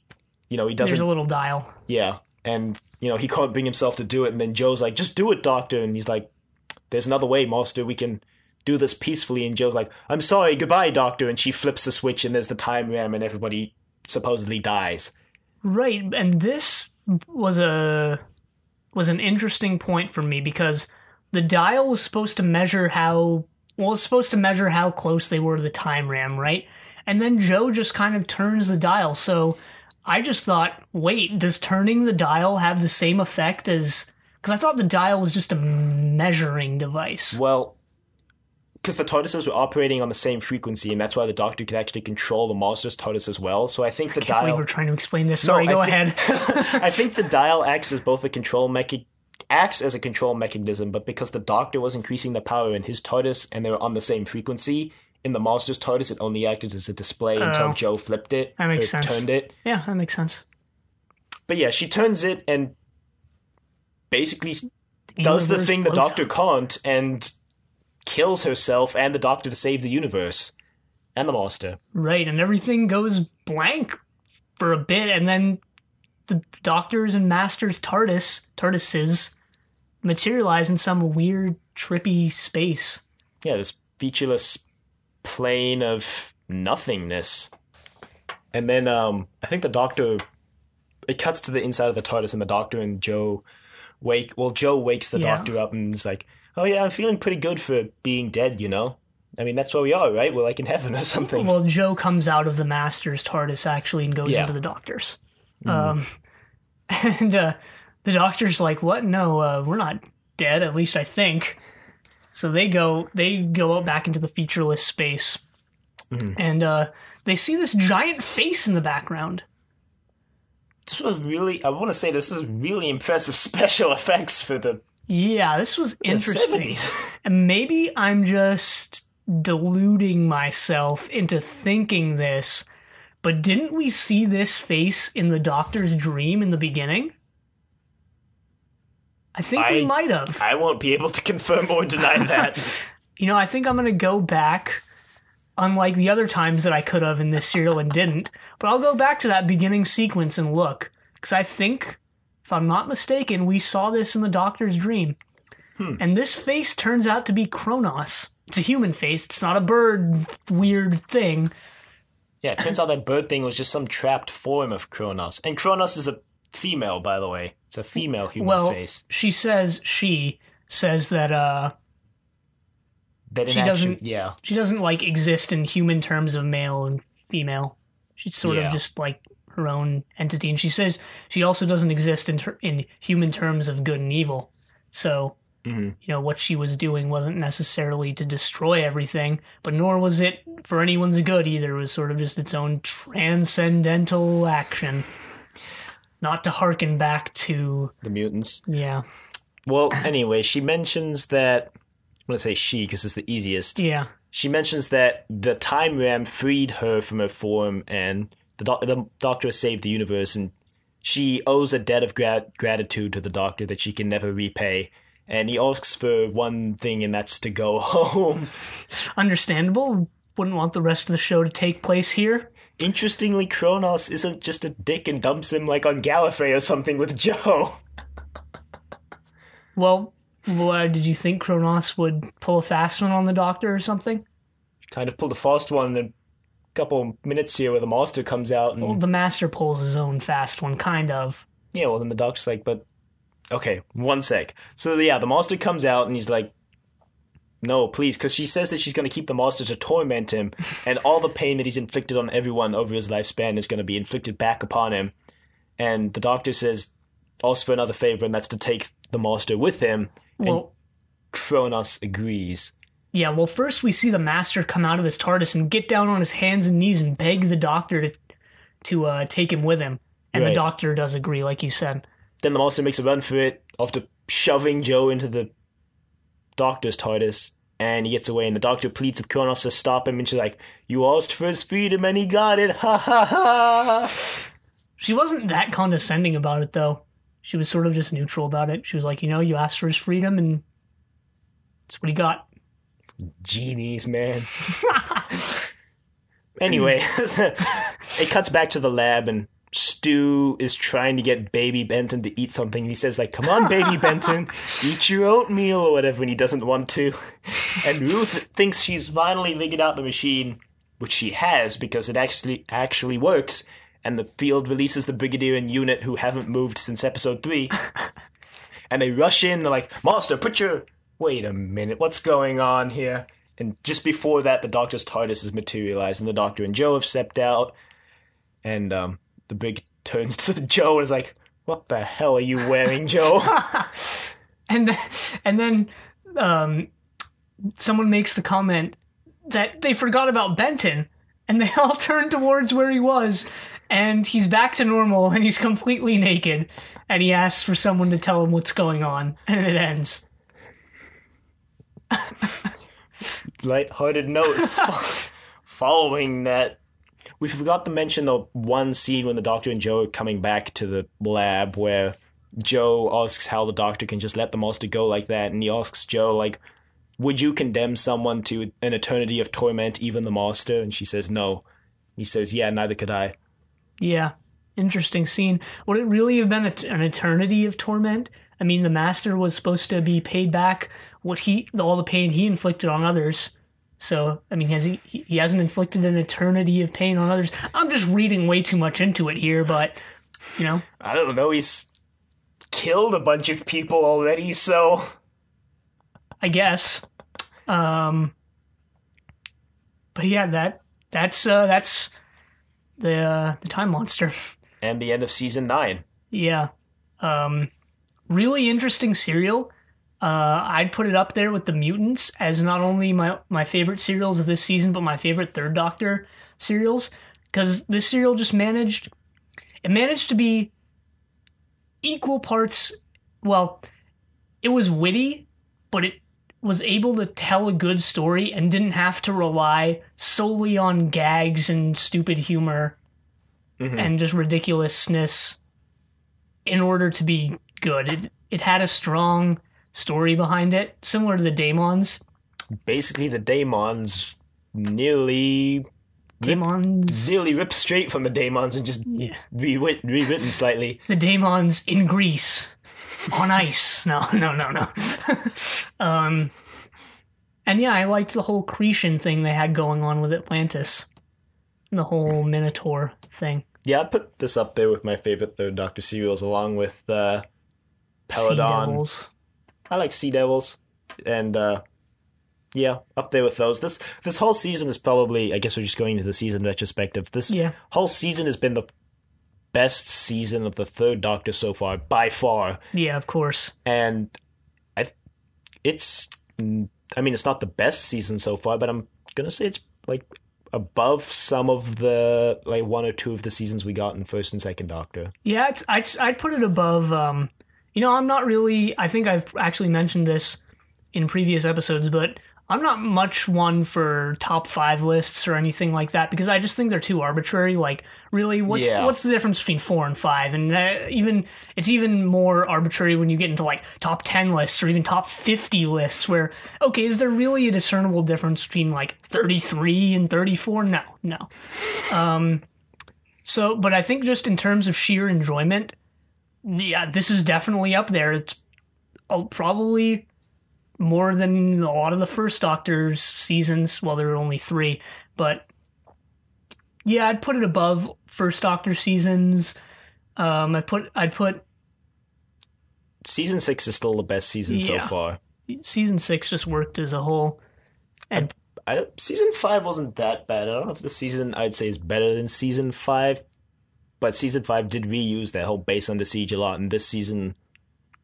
he doesn't. There's a little dial. Yeah, and he can't bring himself to do it, and then Joe's like, "Just do it, Doctor," and he's like, "There's another way, Master. We can do this peacefully." And Joe's like, "I'm sorry, goodbye, Doctor," and she flips the switch, and there's the time ram, and everybody supposedly dies. Right, and this was an interesting point for me because the dial was supposed to measure how close they were to the time ram, right? And then Joe just kind of turns the dial. So I just thought, wait, does turning the dial have the same effect as... Because I thought the dial was just a measuring device. Well, because the TARDISes were operating on the same frequency, and that's why the Doctor could actually control the Monster's TARDIS as well. So I think the dial... I can't believe we're trying to explain this. Sorry, go ahead. I think the dial acts as both a control mechanism, but because the Doctor was increasing the power in his TARDIS and they were on the same frequency, in the Monster's TARDIS it only acted as a display until Joe flipped it. That makes sense. Turned it. Yeah, that makes sense. But yeah, she turns it and basically does the thing the Doctor can't and kills herself and the Doctor to save the universe and the Master. Right, and everything goes blank for a bit, and then the Doctor's and Master's TARDISes materialize in some weird, trippy space. Yeah, this featureless plane of nothingness. And then I think the Doctor... It cuts to the inside of the TARDIS, and the Doctor and Joe Joe wakes the Doctor up and is like, "Oh yeah, I'm feeling pretty good for being dead, I mean, that's where we are, right? We're like in heaven or something." Well, Joe comes out of the Master's TARDIS, actually, and goes into the Doctor's. And the Doctor's like, "What? No, we're not dead, at least I think." So they go back into the featureless space, and they see this giant face in the background. This was really, I want to say this is really impressive special effects for the... Yeah, this was interesting. And maybe I'm just deluding myself into thinking this, but didn't we see this face in the Doctor's dream in the beginning? I think we might have. I won't be able to confirm or deny that. I think I'm going to go back, unlike the other times that I could have in this serial and didn't, but I'll go back to that beginning sequence and look, because I think, if I'm not mistaken, we saw this in the Doctor's dream. And this face turns out to be Kronos. It's a human face. It's not a bird weird thing. Yeah, it turns out that bird thing was just some trapped form of Kronos. And Kronos is a female, by the way. It's a female human face. She says that she doesn't like exist in human terms of male and female. She's sort of just like her own entity, and she says she also doesn't exist in human terms of good and evil. So, what she was doing wasn't necessarily to destroy everything, but nor was it for anyone's good either. It was sort of just its own transcendental action. Not to harken back to... the mutants. Yeah. Well, anyway, she mentions that going to say she because it's the easiest. Yeah. She mentions that the time ram freed her from her form, and the doctor saved the universe, and she owes a debt of gratitude to the doctor that she can never repay. And he asks for one thing, and that's to go home. Understandable. Wouldn't want the rest of the show to take place here. Interestingly, Kronos isn't just a dick and dumps him like on Gallifrey or something with Joe. Well, did you think Kronos would pull a fast one on the doctor or something? Kind of pulled a fast one in a couple minutes here where the master comes out. And... Well, the master pulls his own fast one, kind of. Yeah, well, then the doctor's like, but... Okay, one sec. So, yeah, the master comes out and he's like, no, please, because she says that she's going to keep the master to torment him, and all the pain that he's inflicted on everyone over his lifespan is going to be inflicted back upon him. And the doctor says, ask for another favor, and that's to take the master with him. Well, and Kronos agrees. Yeah, well, first we see the master come out of his TARDIS and get down on his hands and knees and beg the doctor to take him with him. And the doctor does agree, like you said. Then the master makes a run for it after shoving Joe into the doctor's TARDIS, and he gets away, and the doctor pleads with Kronos to stop him, and she's like, you asked for his freedom and he got it, ha ha ha. She wasn't that condescending about it, though. She was sort of just neutral about it. She was like, you asked for his freedom, and that's what he got. Genies, man. Anyway, it cuts back to the lab, and Stu is trying to get Baby Benton to eat something. He says, like, come on, Baby Benton, eat your oatmeal or whatever, and he doesn't want to. And Ruth thinks she's finally figured out the machine, which she has, because it actually works, and the field releases the Brigadier and unit who haven't moved since episode 3. And they rush in, they're like, Master, wait a minute, what's going on here? And just before that, the Doctor's TARDIS is materialized, and the Doctor and Joe have stepped out, and the Brig turns to Joe and is like, what the hell are you wearing, Joe? and then someone makes the comment that they forgot about Benton, and they all turn towards where he was, and he's back to normal, and he's completely naked, and he asks for someone to tell him what's going on, and it ends. Lighthearted note. Following that, we forgot to mention the one scene when the Doctor and Joe are coming back to the lab where Joe asks how the Doctor can just let the Master go like that, and he asks Joe, like, would you condemn someone to an eternity of torment, even the Master? And she says no. He says, yeah, neither could I. Yeah, interesting scene. Would it really have been an eternity of torment? I mean, the Master was supposed to be paid back all the pain he inflicted on others. So, I mean, he hasn't inflicted an eternity of pain on others. I'm just reading way too much into it here, but, I don't know, he's killed a bunch of people already, so... I guess. But yeah, that's the Time Monster. And the end of Season 9. Yeah. Really interesting serial. I'd put it up there with The Mutants as not only my favorite serials of this season, but my favorite Third Doctor serials. Because this serial just managed to be equal parts, well, it was witty, but it was able to tell a good story and didn't have to rely solely on gags and stupid humor and just ridiculousness in order to be good. It had a strong story behind it, similar to the Daemons. Basically, the Daemons nearly ripped straight from the Daemons and just rewritten slightly. The Daemons in Greece. On ice. No. And yeah, I liked the whole Cretan thing they had going on with Atlantis. The whole Minotaur thing. Yeah, I put this up there with my favorite Third Doctor serials, along with Peladon. Sea Devils. I like Sea Devils. And, yeah, up there with those. This whole season is probably, I guess we're just going into the season retrospective. This whole season has been the best season of the Third Doctor so far, by far. Yeah, of course. And it's not the best season so far, but I'm gonna say it's like above some of the like one or two of the seasons we got in First and Second Doctor. Yeah, I'd put it above. I'm not really. I think I've actually mentioned this in previous episodes, but I'm not much one for top 5 lists or anything like that because I just think they're too arbitrary. Like, really, what's the difference between 4 and 5? And it's even more arbitrary when you get into like top 10 lists or even top 50 lists. Where okay, is there really a discernible difference between like 33 and 34? No. But I think just in terms of sheer enjoyment, yeah, this is definitely up there. It's probably more than a lot of the first Doctor's seasons. Well, there were only 3, but yeah, I'd put it above first Doctor seasons. I'd put season 6 is still the best season so far. Season 6 just worked as a whole, and season 5 wasn't that bad. I don't know if the season I'd say is better than season 5, but season 5 did reuse that whole base under siege a lot, and this season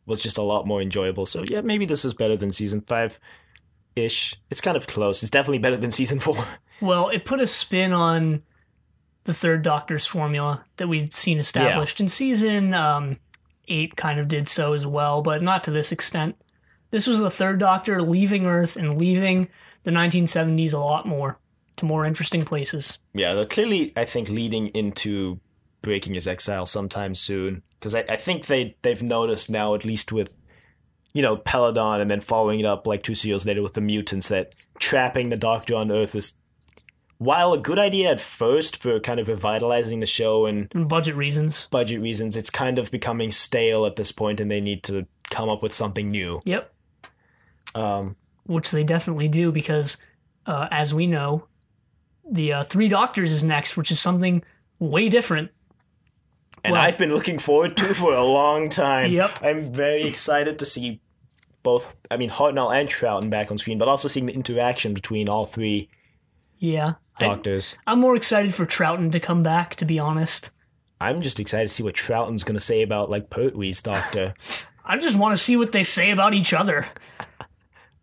was just a lot more enjoyable. So yeah, maybe this is better than season 5-ish. It's kind of close. It's definitely better than season 4. Well, it put a spin on the third Doctor's formula that we'd seen established. In season 8 kind of did so as well, but not to this extent. This was the third Doctor leaving Earth and leaving the 1970s a lot more, to more interesting places. Yeah, they're clearly, I think, leading into breaking his exile sometime soon. Because I think they've noticed now, at least with, Peladon and then following it up like 2 serials later with the mutants, that trapping the Doctor on Earth is, while a good idea at first for kind of revitalizing the show and budget reasons, it's kind of becoming stale at this point and they need to come up with something new. Yep. Which they definitely do because, as we know, the 3 Doctors is next, which is something way different. And I've been looking forward to for a long time. Yep. I'm very excited to see both, Hartnell and Troughton back on screen, but also seeing the interaction between all 3 Doctors. I'm more excited for Troughton to come back, to be honest. I'm just excited to see what Troughton's going to say about, Pertwee's Doctor. I just want to see what they say about each other.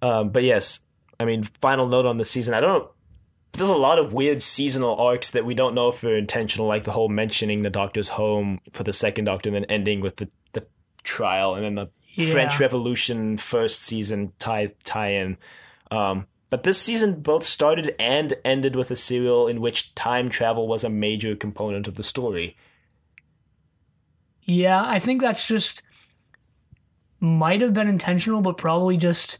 But yes, final note on the season. There's a lot of weird seasonal arcs that we don't know if they're intentional, like the whole mentioning the Doctor's home for the second Doctor and then ending with the trial and then the French Revolution first season tie-in. But this season both started and ended with a serial in which time travel was a major component of the story. Yeah, I think that's just might have been intentional, but probably just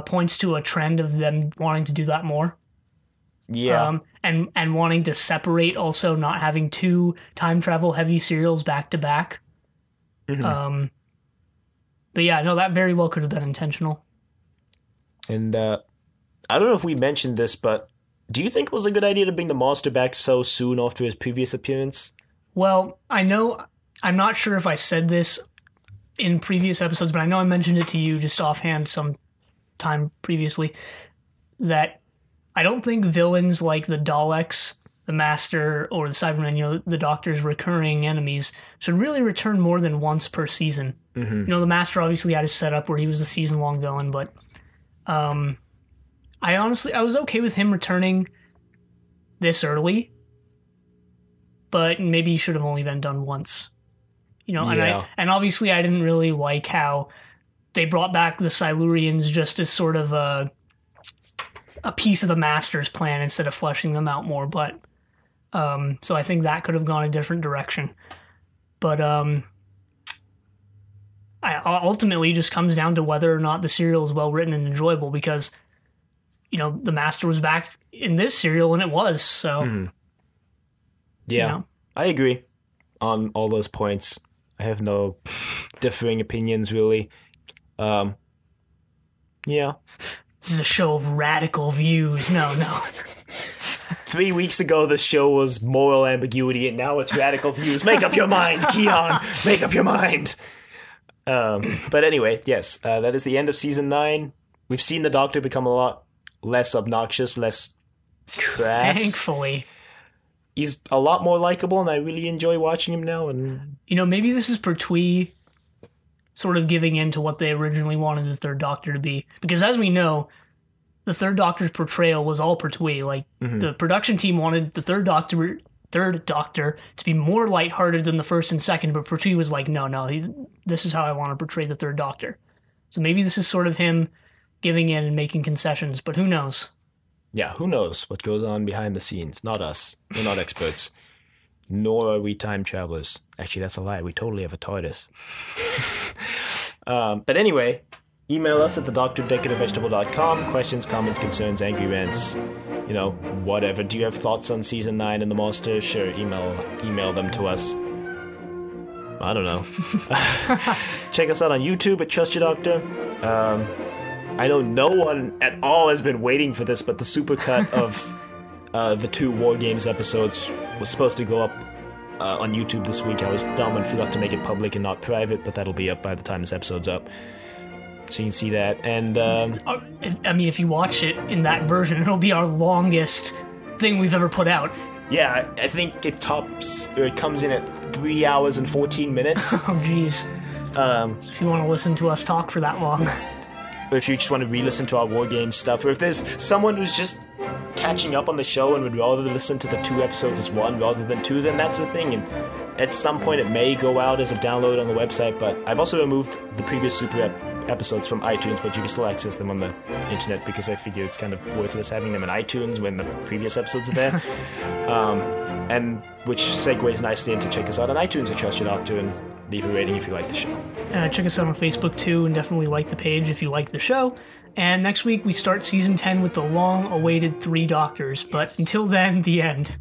points to a trend of them wanting to do that more. Yeah. And wanting to separate, also not having 2 time travel heavy serials back to back. Mm-hmm. But yeah, no, that very well could have been intentional. And I don't know if we mentioned this, but do you think it was a good idea to bring the monster back so soon after his previous appearance? Well, I'm not sure if I said this in previous episodes, but I know I mentioned it to you just offhand some time previously, that I don't think villains like the Daleks, the Master, or the Cybermen, the Doctor's recurring enemies, should really return more than once per season. Mm-hmm. The Master obviously had his setup where he was a season-long villain, but I was okay with him returning this early, but maybe he should have only been done once. And obviously I didn't really like how they brought back the Silurians just as sort of a piece of the Master's plan instead of fleshing them out more, but so I think that could have gone a different direction. But ultimately just comes down to whether or not the serial is well written and enjoyable, because the Master was back in this serial and it was, so I agree on all those points. I have no differing opinions really. Yeah. This is a show of radical views. No. 3 weeks ago, the show was moral ambiguity, and now it's radical views. Make up your mind, Kiyan. Make up your mind. But anyway, yes, that is the end of season 9. We've seen the Doctor become a lot less obnoxious, less crass. Thankfully. He's a lot more likable, and I really enjoy watching him now. And maybe this is Pertwee sort of giving in to what they originally wanted the third Doctor to be. Because as we know, the third Doctor's portrayal was all Pertwee. The production team wanted the third Doctor to be more lighthearted than the first and second, but Pertwee was like, no, this is how I want to portray the third Doctor. So maybe this is sort of him giving in and making concessions, but who knows? Yeah, who knows what goes on behind the scenes? Not us. We're not experts. Nor are we time travelers. Actually, that's a lie. We totally have a TARDIS. But anyway, email us at thedoctor@decorative.com. Questions, comments, concerns, angry rants, whatever. Do you have thoughts on Season 9 and the monster? Sure, email them to us. I don't know. Check us out on YouTube at Trust Your Doctor. I know no one at all has been waiting for this, but the supercut of the 2 War Games episodes was supposed to go up on YouTube this week. I was dumb and forgot to make it public and not private, but that'll be up by the time this episode's up. So you can see that. And I mean, if you watch it in that version, it'll be our longest thing we've ever put out. Yeah, I think it comes in at 3 hours and 14 minutes. Oh, jeez. So if you want to listen to us talk for that long. Or if you just want to re-listen to our War Games stuff, or if there's someone who's just catching up on the show and would rather listen to the 2 episodes as one rather than 2, then that's the thing. And at some point it may go out as a download on the website, but I've also removed the previous super episodes from iTunes, but you can still access them on the internet because I figure it's kind of worthless having them in iTunes when the previous episodes are there. And which segues nicely into check us out on iTunes at Trust Your Doctor and leave a rating if you like the show. Check us out on Facebook too, and definitely like the page if you like the show. And next week we start Season 10 with the long-awaited 3 Doctors, but until then, the end.